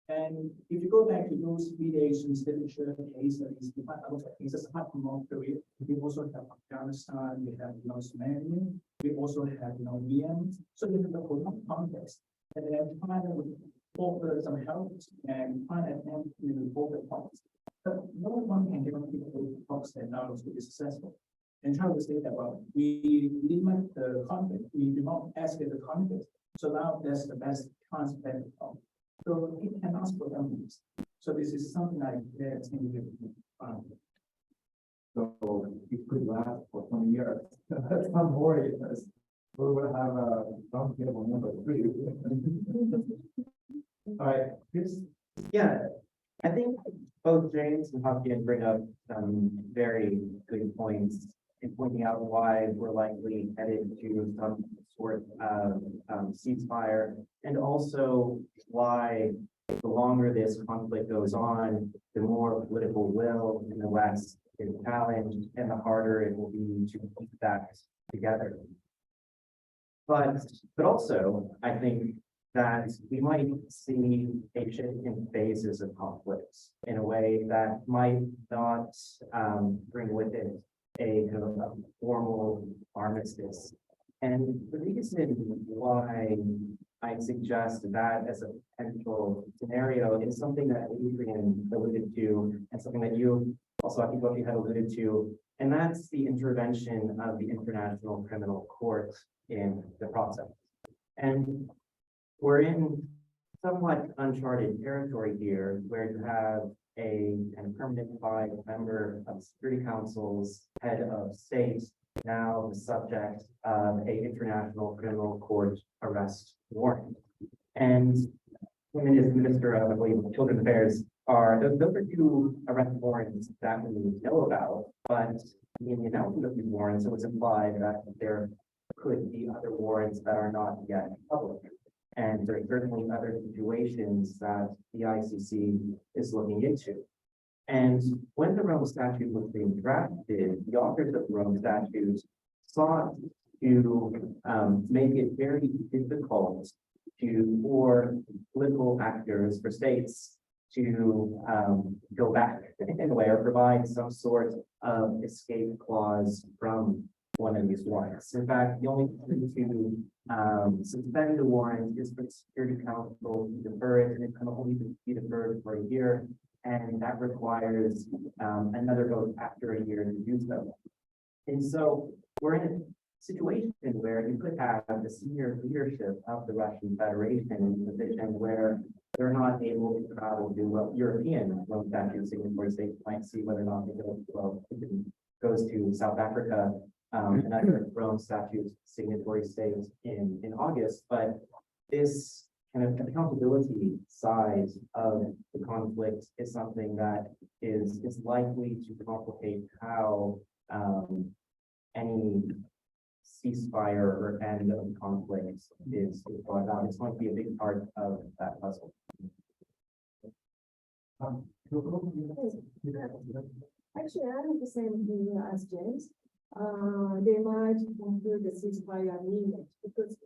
And if you go back to those mediations, literature, case studies, we find a lot of cases apart from North Korea. We also have Afghanistan, we have Somalia, we also have Yemen. So we have the whole context. And then China would offer some help and try to attempt to hold the talks. But no one can guarantee that those talks that now will be successful. And China will say that, well, we limit the conflict, we do not escalate the conflict. So now that's the best chance to have the talk. So it can ask for them. So this is something like that. So it could last for 20 years. That's not worry because we will have a roundtable number 3. All right, Chris. Yeah, I think both James and Hopkins bring up some very good points in pointing out why we're likely headed to some sort of ceasefire, and also why the longer this conflict goes on, the more political will in the West is challenged, and the harder it will be to keep that together. But also, I think that we might see a shift in phases of conflicts in a way that might not bring with it a kind of a formal armistice. And the reason why I suggest that as a potential scenario is something that Adrian alluded to, and something that you also, I think, what you had alluded to, and that's the intervention of the International Criminal Court in the process. And we're in somewhat uncharted territory here, where you have a kind of permanent member of Security Council's head of state now the subject of an International Criminal Court arrest warrant. And women as Minister of, I believe, Children's Affairs those are two arrest warrants that we know about, but in the announcement of these warrants, it was implied that there could be other warrants that are not yet public. And there are certainly other situations that the ICC is looking into. And when the Rome Statute was being drafted, the authors of the Rome Statute sought to make it very difficult for political actors, for states to go back in a way or provide some sort of escape clause from one of these warrants. In fact, the only thing to suspend the warrant is for the Security Council to defer it, and it can only be deferred for a year, and that requires another vote after a year to do so. And so we're in a situation where you could have the senior leadership of the Russian Federation in a position where they're not able to travel to European Rome Statute signatory states might see whether or not they go, well, if it goes to South Africa, another Rome Statute signatory states in August, but this kind of accountability side of the conflict is something that is likely to complicate how any ceasefire or end of conflict is brought out. It's going to be a big part of that puzzle. Actually, I have the same view as James. They might conclude the ceasefire agreement because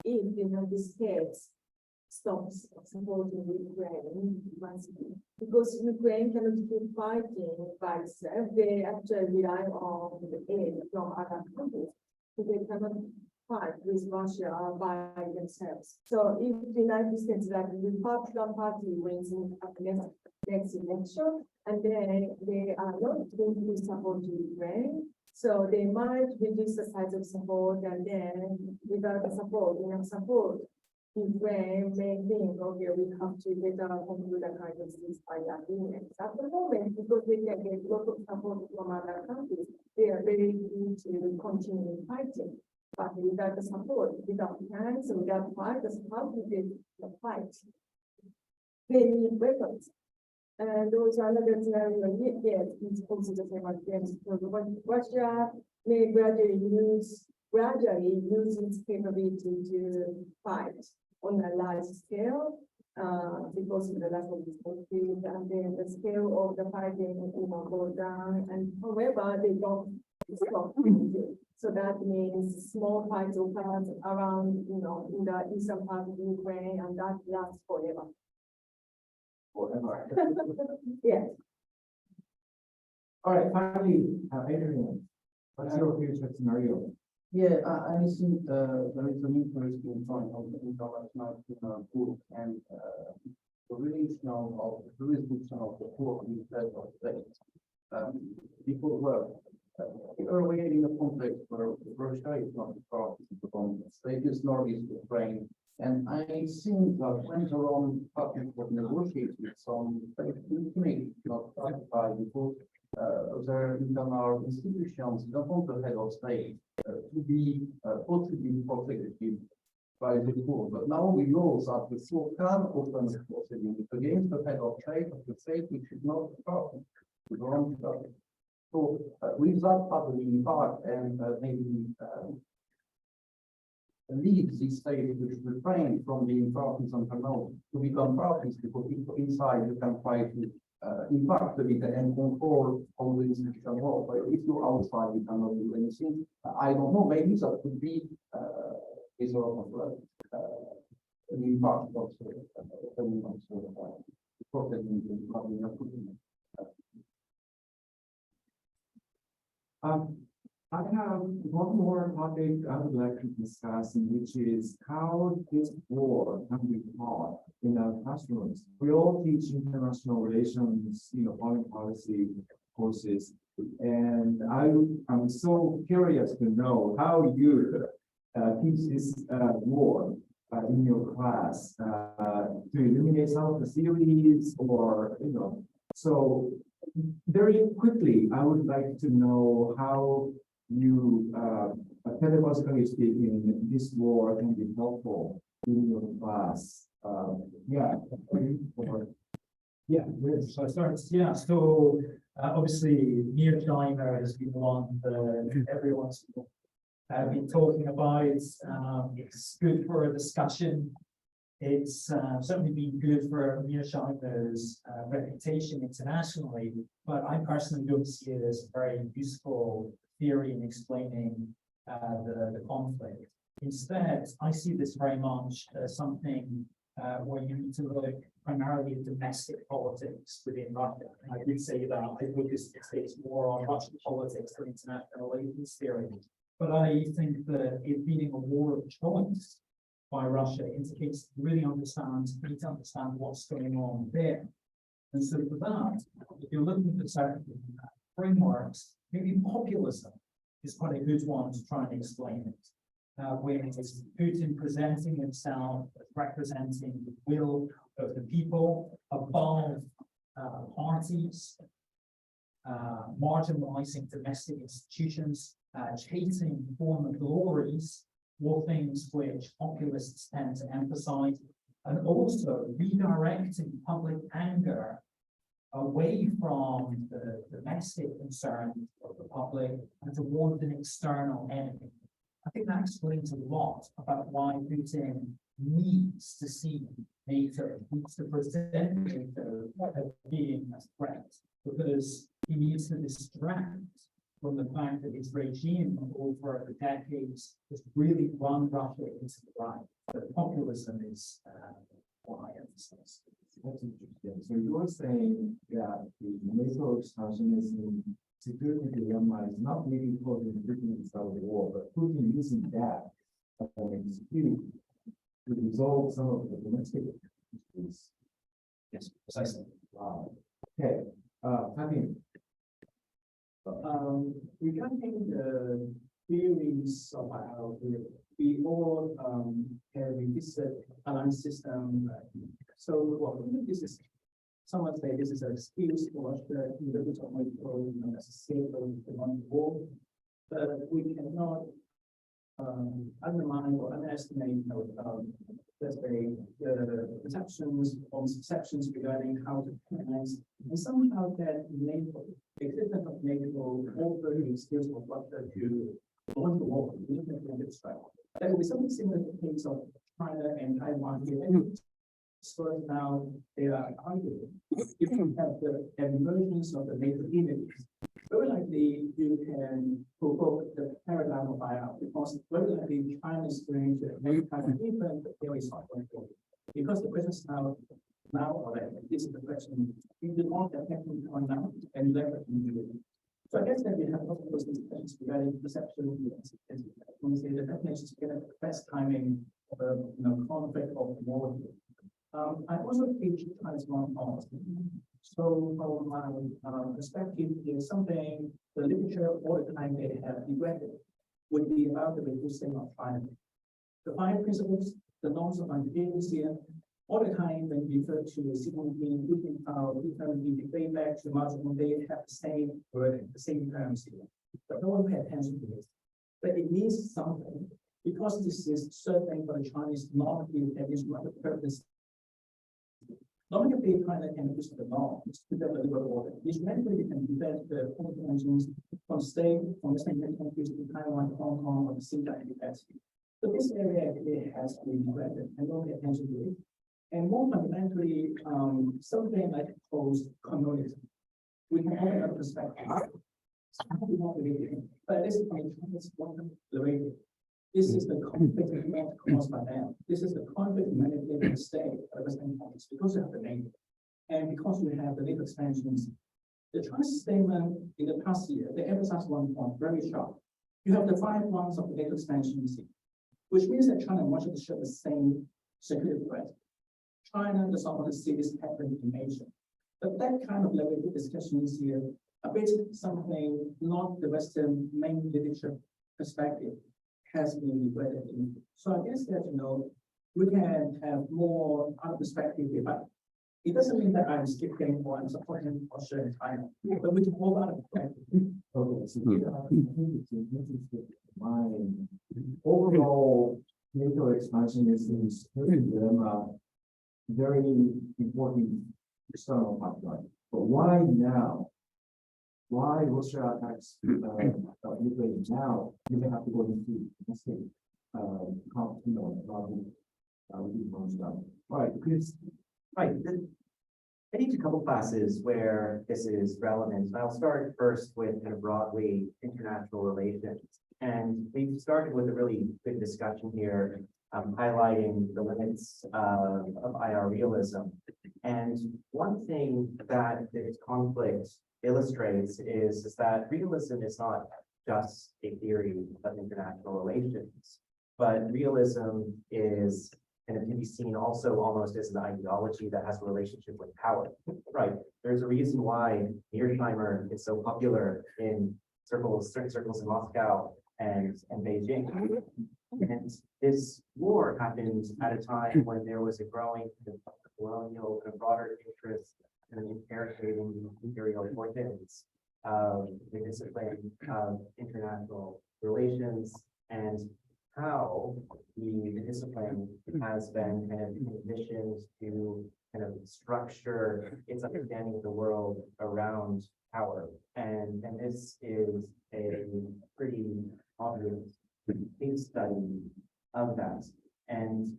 if the United States stops supporting Ukraine, because Ukraine cannot keep fighting by itself, they actually rely on the aid from other countries. So they cannot fight with Russia by themselves. So if the United States, like the Republican Party, wins in the next election, and then they are not going to support Ukraine, so they might reduce the size of support, and then without the support, enough support, Ukraine may think, okay, we have to better conclude a kind of ceasefire agreement. At the moment, because they can get a lot of support from other countries, they are very keen to continue fighting. But without the support, without hands, without fighters, how do they fight? They need weapons. And also another scenario, yes, it's also the same as James. So Russia may gradually use its capability to fight on a large scale because of the lack of resources, and then the scale of the fighting, go down. And however, they don't stop. So that means small fights occur around, in the eastern part of Ukraine, and that lasts forever. Yes. All right, finally, Adrian, what's your future scenario? Yeah, I think there is an interesting point of the international book and the relation of the jurisdiction of the court in federal states. Because we are really in a context where Russia is not the party to the conflict, state is nor is Ukraine. And I think that when Jerome started to negotiate with some states, ultimately not satisfied because their internal institutions don't want the head of state to be possibly protected by the court. But now we know that the court can open a proceeding against the head of state which is not the party to the wrong state. So with that happening part and maybe lead these states which refrain from being parties until now to become parties, because inside you can try to impact a bit and control how the institution works. But if you're outside, you cannot do anything. I don't know, maybe that could be a sort of an impact of the process. I have one more topic I would like to discuss, which is how this war can be taught in our classrooms. We all teach international relations, foreign policy courses, and I'm so curious to know how you teach this war in your class to eliminate some of the theories, or So very quickly, I would like to know how you, pedagogically speaking, this war can be helpful in your class. Yeah. Yeah, so I start, yeah, so obviously near China has been one that everyone's been talking about. It's good for a discussion. It's certainly been good for near China's reputation internationally, but I personally don't see it as a very useful theory in explaining the conflict. Instead, I see this very much as something where you need to look primarily at domestic politics within Russia. And I did say that I focus it's more on Russian politics than international relations theory. But I think that it being a war of choice by Russia indicates really need to understand what's going on there. And so for that, if you're looking for certain frameworks, maybe populism is quite a good one to try and explain it. When it's Putin presenting himself as representing the will of the people above parties, marginalizing domestic institutions, chasing former glories, all things which populists tend to emphasize, and also redirecting public anger away from the domestic concerns of the public and towards an external enemy. I think that explains a lot about why Putin needs to see NATO, needs to present NATO as being a threat, because he needs to distract from the fact that his regime over the decades has really run Russia into the ground. But populism is what I emphasize. That's interesting. So you're saying that the NATO expansionism security dilemma is not really causing Britain to start the war, but Putin using that as an excuse to resolve some of the domestic issues. Yes, precisely. Wow. Okay. Fabian. Regarding the theories of how we all have a registered alarm system. So, well, this is someone say this is an excuse for the individual as a safe of the war, but we cannot undermine or underestimate let's say the perceptions or misperceptions regarding how to organize, and somehow that NATO, the existence of NATO over the excuse of Russia to launch the war, that will be something similar to the case of China and Taiwan here. So now they are arguing. If you have the emergence of the NATO images, very likely you can provoke the paradigm of buyout, because very likely China is going to make kind of different, but there is not going to. Because the question is now or later, this is the question. You do not have technical on now and later you do it. So I guess that we have lots of those discussions regarding perception and when we say the definitions get the best timing of a conflict of war. I also teach transform policy. So from my perspective, is something the literature all the time they have neglected would be about the reducing of climate. The 5 principles, the norms of anti-agency, all the time when we refer to the signal being looking how different the debate back to marginal, they have the same wording, the same terms here. But no one pay attention to this. But it means something, because this is certain for the Chinese normative and is not the purpose. Normally, they try to use the norms to develop the order. Usually, they can prevent the conventions from staying from the same countries to Taiwan, Hong Kong, or the Singapore capacity. So this area actually has to be neglected and don't pay attention to it. And more fundamentally, something like post-colonialism. We can have another perspective. But this is the way. This is the conflict not caused by them. This is the conflict manipulated the state at the same time. It's because you have the NATO. And because you have the NATO expansions. The Chinese statement in the past year, they emphasized one point very sharp. You have the 5 months of the NATO expansion, which means that China wants to share the same security threat. China does not want to see this happen in Asia. But that kind of level of discussion is here a bit something not the Western main literature perspective has been neglected. So I guess that we can have more other perspective here, but it doesn't mean that I'm skipping or I'm supporting Russia and China, but we can move out of perspective. Okay, so I think it's interesting to mind overall NATO expansionism is very important external pipeline. But why now? Why Russia attacks Ukraine now? You may have to go into domestic, right? Because Right. I teach a couple classes where this is relevant. And I'll start first with kind of broadly international relations. And we've started with a really good discussion here, highlighting the limits of IR realism. And one thing that this conflict illustrates is that realism is not just a theory of international relations, but realism is and it can be seen also almost as an ideology that has a relationship with power, right? There's a reason why Mearsheimer is so popular in certain circles in Moscow and Beijing. And this war happened at a time when there was a growing colonial and broader interest in interrogating imperial importance of the discipline of international relations and how the discipline has been kind of conditioned to kind of structure its understanding of the world around power. And this is a pretty obvious case study of that. And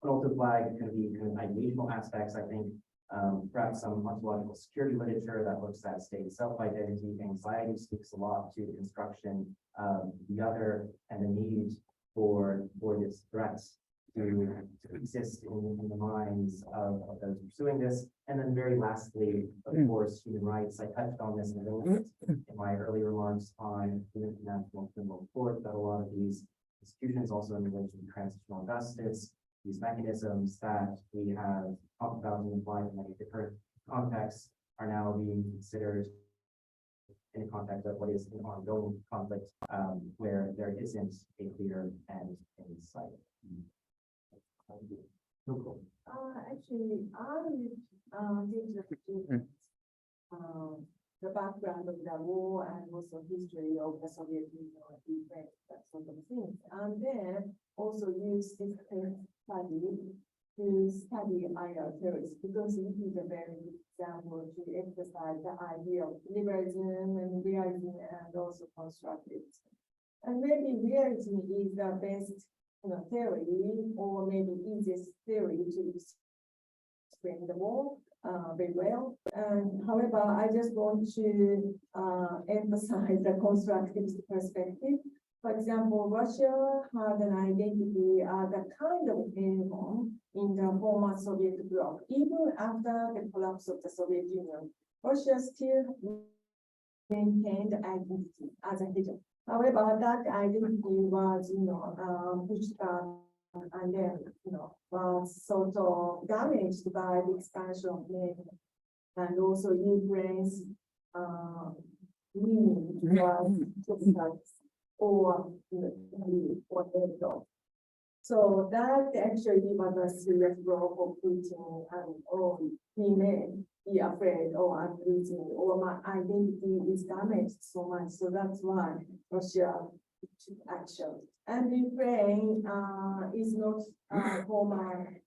also flag kind of the kind of ideational aspects, I think perhaps some ontological security literature that looks at state self-identity, anxiety speaks a lot to the construction of the other and the need for this threat to exist in the minds of those pursuing this. And then very lastly, of course, human rights. I touched on this in a little bit in my early remarks on the International Criminal Court, that a lot of these institutions also in relation to transitional justice, these mechanisms that we have talked about and applied in many different contexts are now being considered in the context of what is an ongoing conflict where there isn't a clear end in sight. Actually, I did the background of the war and also history of the Soviet Union and that sort of things. And then also use this case study to study IR theories, because it is a very good example to emphasize the idea of liberalism and realism and also constructivism. And maybe realism is the best theory, or maybe easiest theory to explain the war very well. And however, I just want to emphasize the constructivist perspective. For example, Russia had an identity as a kind of hegemon in the former Soviet bloc. Even after the collapse of the Soviet Union, Russia still maintained identity as a hegemon. However, that identity was, pushed back and then, was sort of damaged by the expansion of NATO and also Ukraine's winning was or NATO. So that actually was a serious blow for Putin, and he may be afraid, I'm losing, or my identity is damaged so much. So that's why Russia took action. And Ukraine is not former,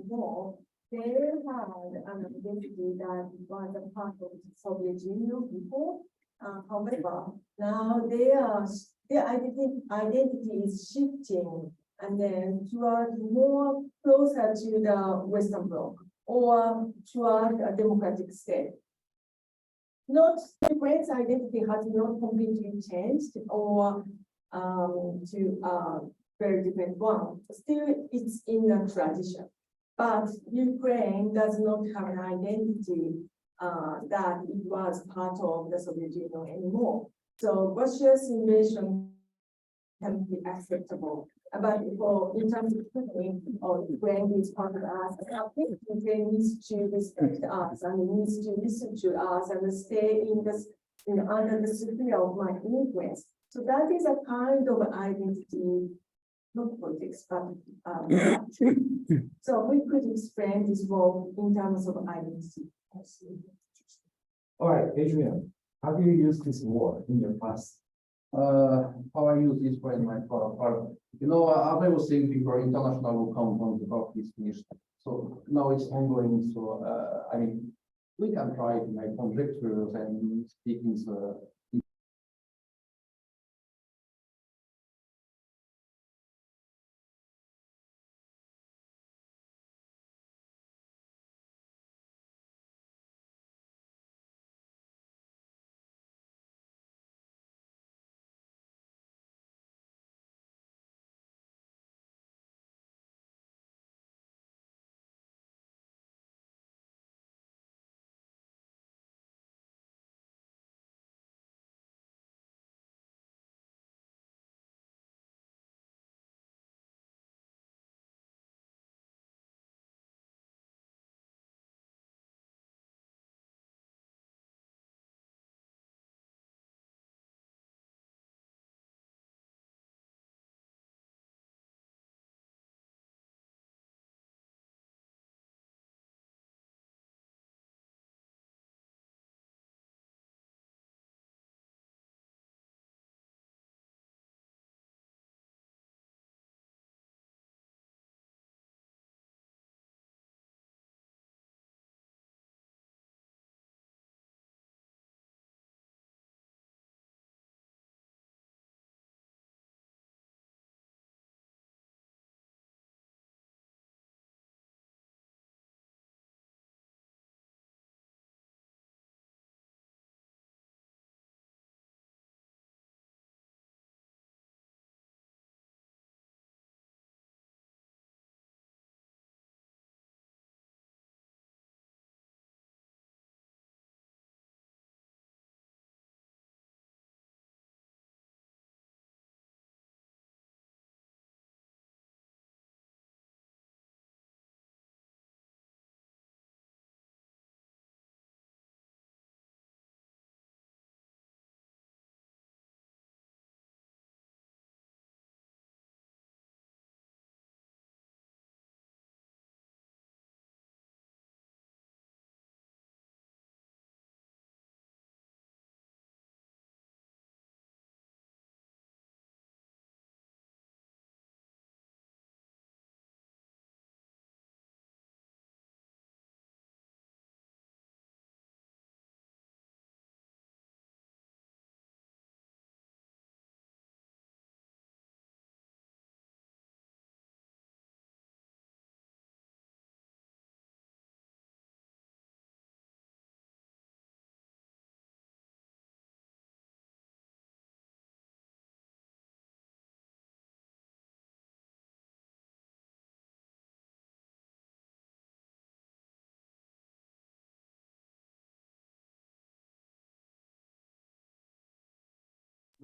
more. They had an identity that was a part of the Soviet Union before. However, now their identity is shifting and then toward more closer to the Western Bloc or toward a democratic state. Not Ukraine's identity has not completely changed or to a very different one. Still, it's in a tradition. But Ukraine does not have an identity that it was part of the Soviet Union anymore. So Russia's invasion can be acceptable. But in terms of thinking, Ukraine is part of us, I think Ukraine needs to respect us and needs to listen to us and stay in this, under the sphere of my influence. So that is a kind of identity, not politics, but so we could explain this role in terms of identity. all right, Adrian, how do you use this war in your class? How I use this for in my part. As I was saying before, international law comes on the is finished So now it's ongoing, so, I mean, we can try to make conjectures and speaking,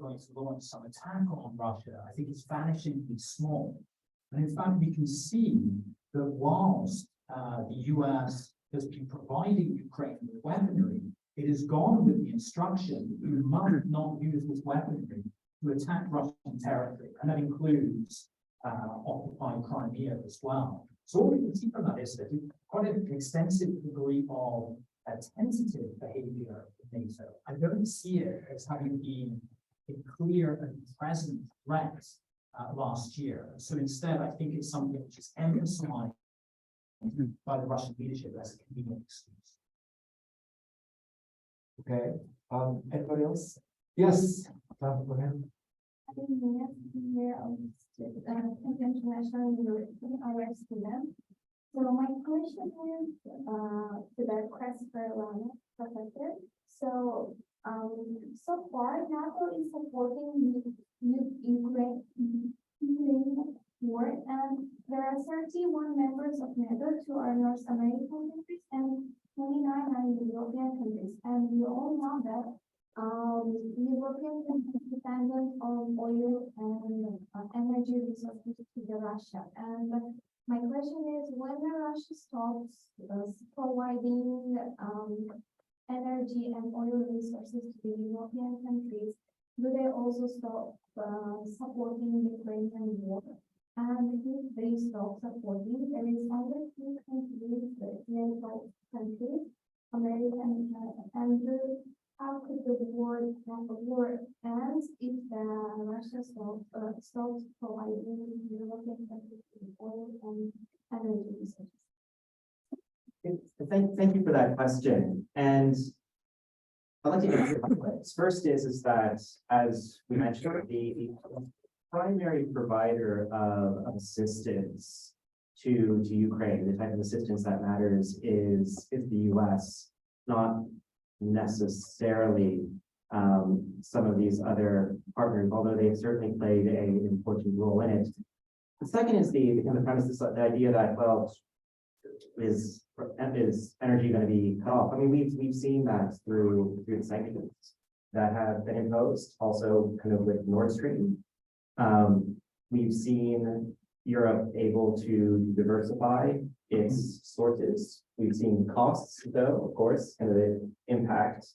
going to launch some attack on Russia, I think it's vanishingly small. And in fact, we can see that whilst the US has been providing Ukraine with weaponry, it has gone with the instruction that you must not use this weaponry to attack Russian territory, and that includes occupied Crimea as well. So what we can see from that is that quite an extensive degree of tentative behavior in NATO. I don't see it as having been a clear and present threat last year. So instead, I think it's something which is emphasized by the Russian leadership as a convenient excuse. Okay, anybody else? Yes, go ahead. I think the next year of international arrest student. So my question is to the Christopher professor. So so far NATO is supporting Ukraine war, and there are 31 members of NATO, 2 are North American countries and 29 are European countries. And we all know that European countries dependent on oil and energy resources to the Russia. And my question is, when Russia stops providing energy and oil resources to the European countries, do they also stop supporting the Ukrainian war? And if they stop supporting, there is only 2 countries, NATO countries, America and how could the war end if Russia stops providing European countries with oil and energy resources? Thank you for that question. And I'd like to answer it a couple ways. First is that, as we mentioned, the primary provider of assistance to Ukraine, the type of assistance that matters is the US, not necessarily some of these other partners, although they've certainly played an important role in it. The second is the kind of premise, the idea that, well, is energy going to be cut off? I mean, we've seen that through the sanctions that have been imposed, also kind of with Nord Stream. We've seen Europe able to diversify its sources. We've seen costs, though, of course, kind of impact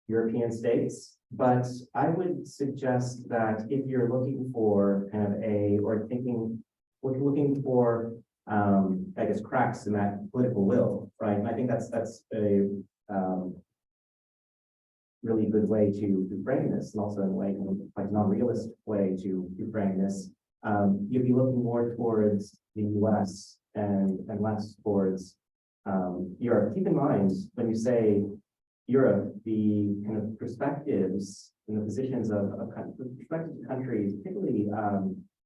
European states. But I would suggest that if you're looking for kind of looking for I guess cracks in that political will, right? And I think that's a really good way to frame this, and also in a way like non-realistic way to frame this. You'd be looking more towards the US and less towards Europe. Keep in mind when you say Europe, the kind of perspectives and the positions of prospective countries, particularly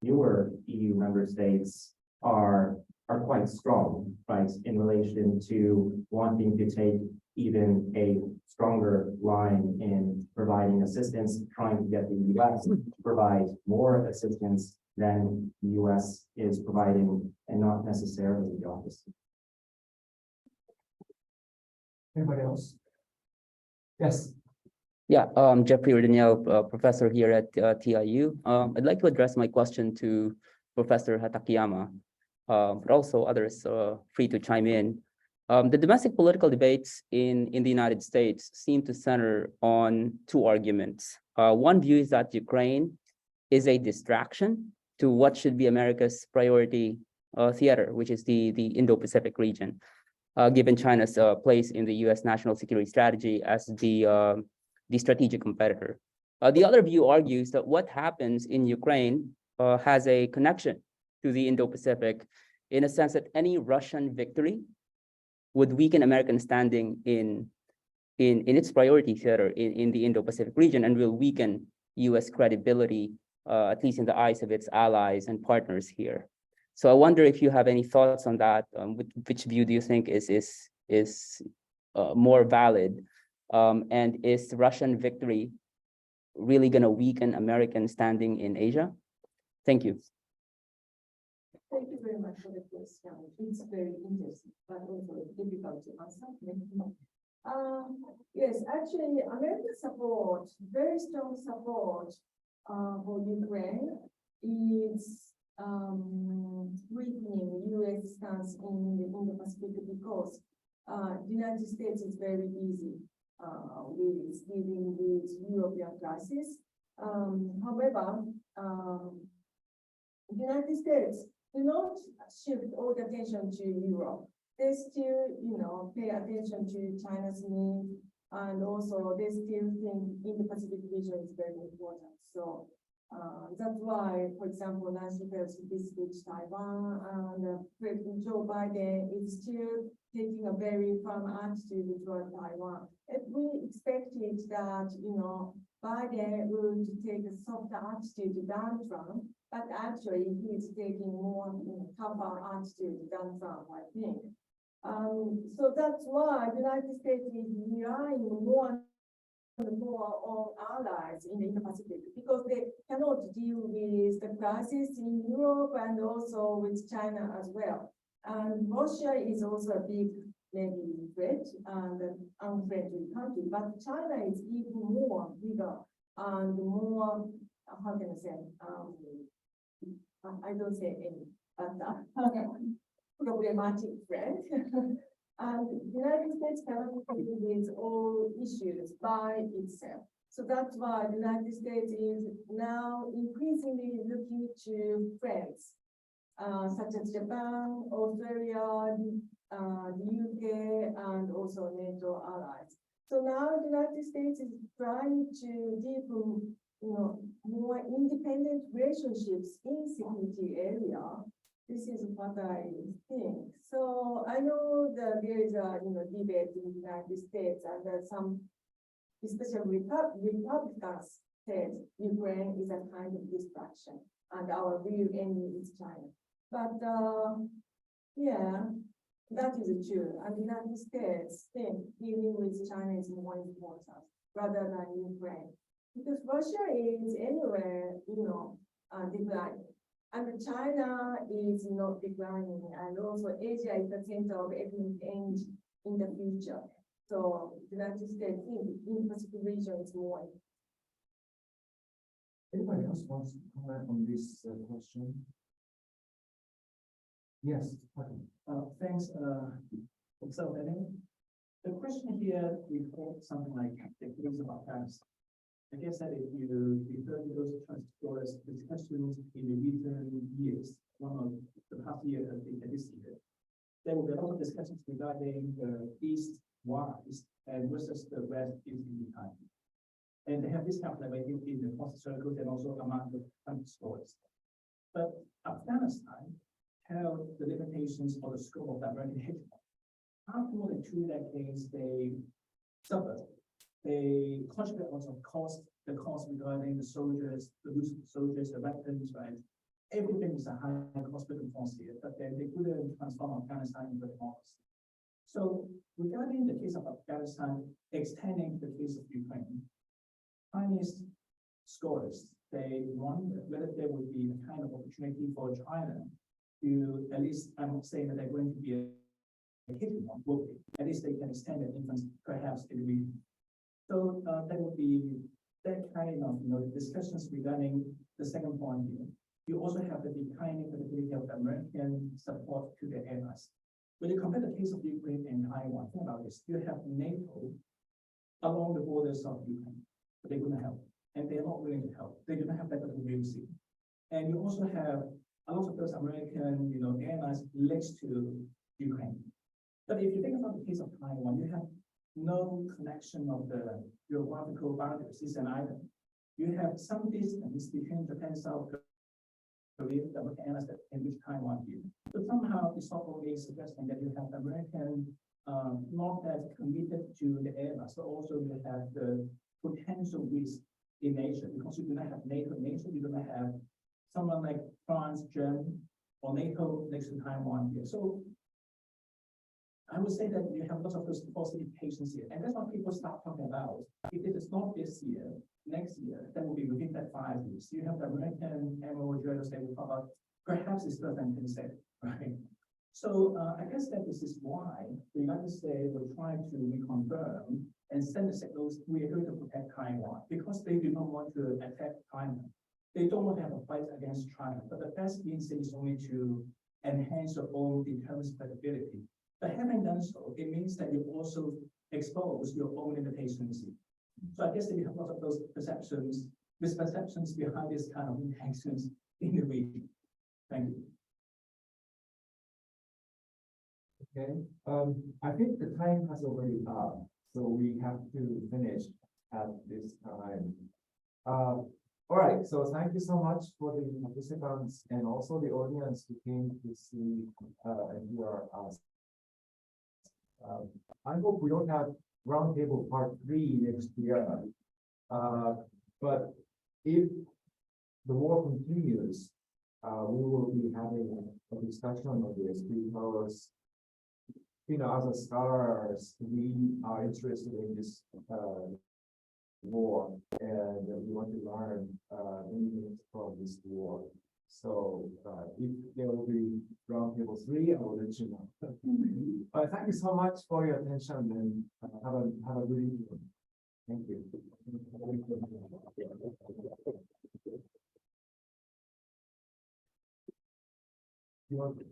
newer EU member states, are quite strong, right, in relation to wanting to take even a stronger line in providing assistance, trying to get the US to provide more assistance than the US is providing, and not necessarily the opposite. Anybody else? Yes. Yeah, Jeffrey Ordonez, professor here at TIU. I'd like to address my question to Professor Hatakiyama, but also others free to chime in. The domestic political debates in the United States seem to center on two arguments. One view is that Ukraine is a distraction to what should be America's priority theater, which is the Indo-Pacific region, given China's place in the US national security strategy as the strategic competitor. The other view argues that what happens in Ukraine has a connection to the Indo-Pacific, in a sense that any Russian victory would weaken American standing in its priority theater in the Indo-Pacific region, and will weaken US credibility, at least in the eyes of its allies and partners here. So I wonder if you have any thoughts on that. Which view do you think is more valid? And is Russian victory really going to weaken American standing in Asia? Thank you. Thank you very much for the question. It's very interesting, but also difficult to answer. Yes, actually, American support, very strong support for Ukraine is weakening U.S. stance in the Indo-Pacific because the United States is very busy with dealing with European crisis. However, the United States do not shift all the attention to Europe. They still, pay attention to China's need, and also they still think Indo-Pacific region is very important. So that's why, for example, Nancy Pelosi visited Taiwan, and President Joe Biden is still taking a very firm attitude toward Taiwan. If we expected that, Biden would take a softer attitude than Trump, but actually he's taking more tougher attitude than Trump, I think. So that's why the United States is relying more on allies in the Indo-Pacific, because they cannot deal with the crisis in Europe and also with China as well. And Russia is also a big, maybe threat and unfriendly country, but China is even more bigger and more, how can I say, I don't say any, but problematic threat. And the United States cannot deal with all issues by itself. So that's why the United States is now increasingly looking to friends, such as Japan, Australia, the UK, and also NATO allies. So now the United States is trying to deepen, more independent relationships in security area This is what I think. So I know that there is a, debate in the United States and that some, especially Republicans said Ukraine is a kind of distraction and our real enemy is China. But, yeah, that is true. And the United States think dealing with China is more important rather than Ukraine. Because Russia is anywhere, declining. And China is not declining, and also Asia is the center of economic change in the future. So the United States in Pacific region is more. Anybody else wants to comment on this question? Yes. Thanks, so the question here, we call something like the case of Afghanistan. I guess that if you refer to those transitory discussions in the recent years, one of the past year and this year, there will be a lot of discussions regarding the East wise and versus the West is in behind. And they have this kind of debate in the post circles and also among the country scholars. But Afghanistan held the limitations or the scope of the American hegemony. After more than 2 decades, they suffered. They contribute lots of the cost regarding the soldiers, the use of the soldiers, the weapons, right? Everything is a high cost living cost here, but then they couldn't transform Afghanistan into a democracy. So regarding the case of Afghanistan, extending the case of Ukraine, Chinese scholars, they wonder whether there would be a kind of opportunity for China to, at least I'm not saying that they're going to be a hidden one, will be. At least they can extend their influence perhaps in the region. So there will be that kind of discussions regarding the second point here. You also have the declining capability of the American support to the allies. When you compare the case of Ukraine and Taiwan, think about this. You have NATO along the borders of Ukraine, but they're going to help, and they're not willing to help. They do not have that capability. And you also have a lot of those American, allies next to Ukraine. But if you think about the case of Taiwan, you have no connection of the geographical boundaries, is an island. You have some distance between Japan and South Korea, the American allies that can reach Taiwan here. So somehow it's not only suggesting that you have American not that committed to the allies, but also you have the potential risk in Asia, because you do not have NATO nation, you do not have someone like France, Germany, or NATO next to Taiwan here. So I would say that you have lots of those positive patients here. And that's what people start talking about. If it is not this year, next year, that will be within that 5 years. You have the American MO journals that will talk about perhaps it's less than 10%, right? So I guess that this is why the United States will try to reconfirm and send the signals we are going to protect Taiwan, because they do not want to attack China. They don't want to have a fight against China, but the best means is only to enhance your own deterrence credibility. But having done so, it means that you also expose your own limitations. So I guess that you have lots of those perceptions, misperceptions behind this kind of actions in the region. Thank you. Okay, I think the time has already up, so we have to finish at this time. All right, so thank you so much for the participants and also the audience who came to see and hear us. I hope we don't have Roundtable Part 3 next year. But if the war continues, we will be having a discussion on this because, as scholars, we are interested in this war and we want to learn many things from this war. So if there will be Roundtable 3, I will let you know. Thank you so much for your attention and have a good evening. Thank you. You want to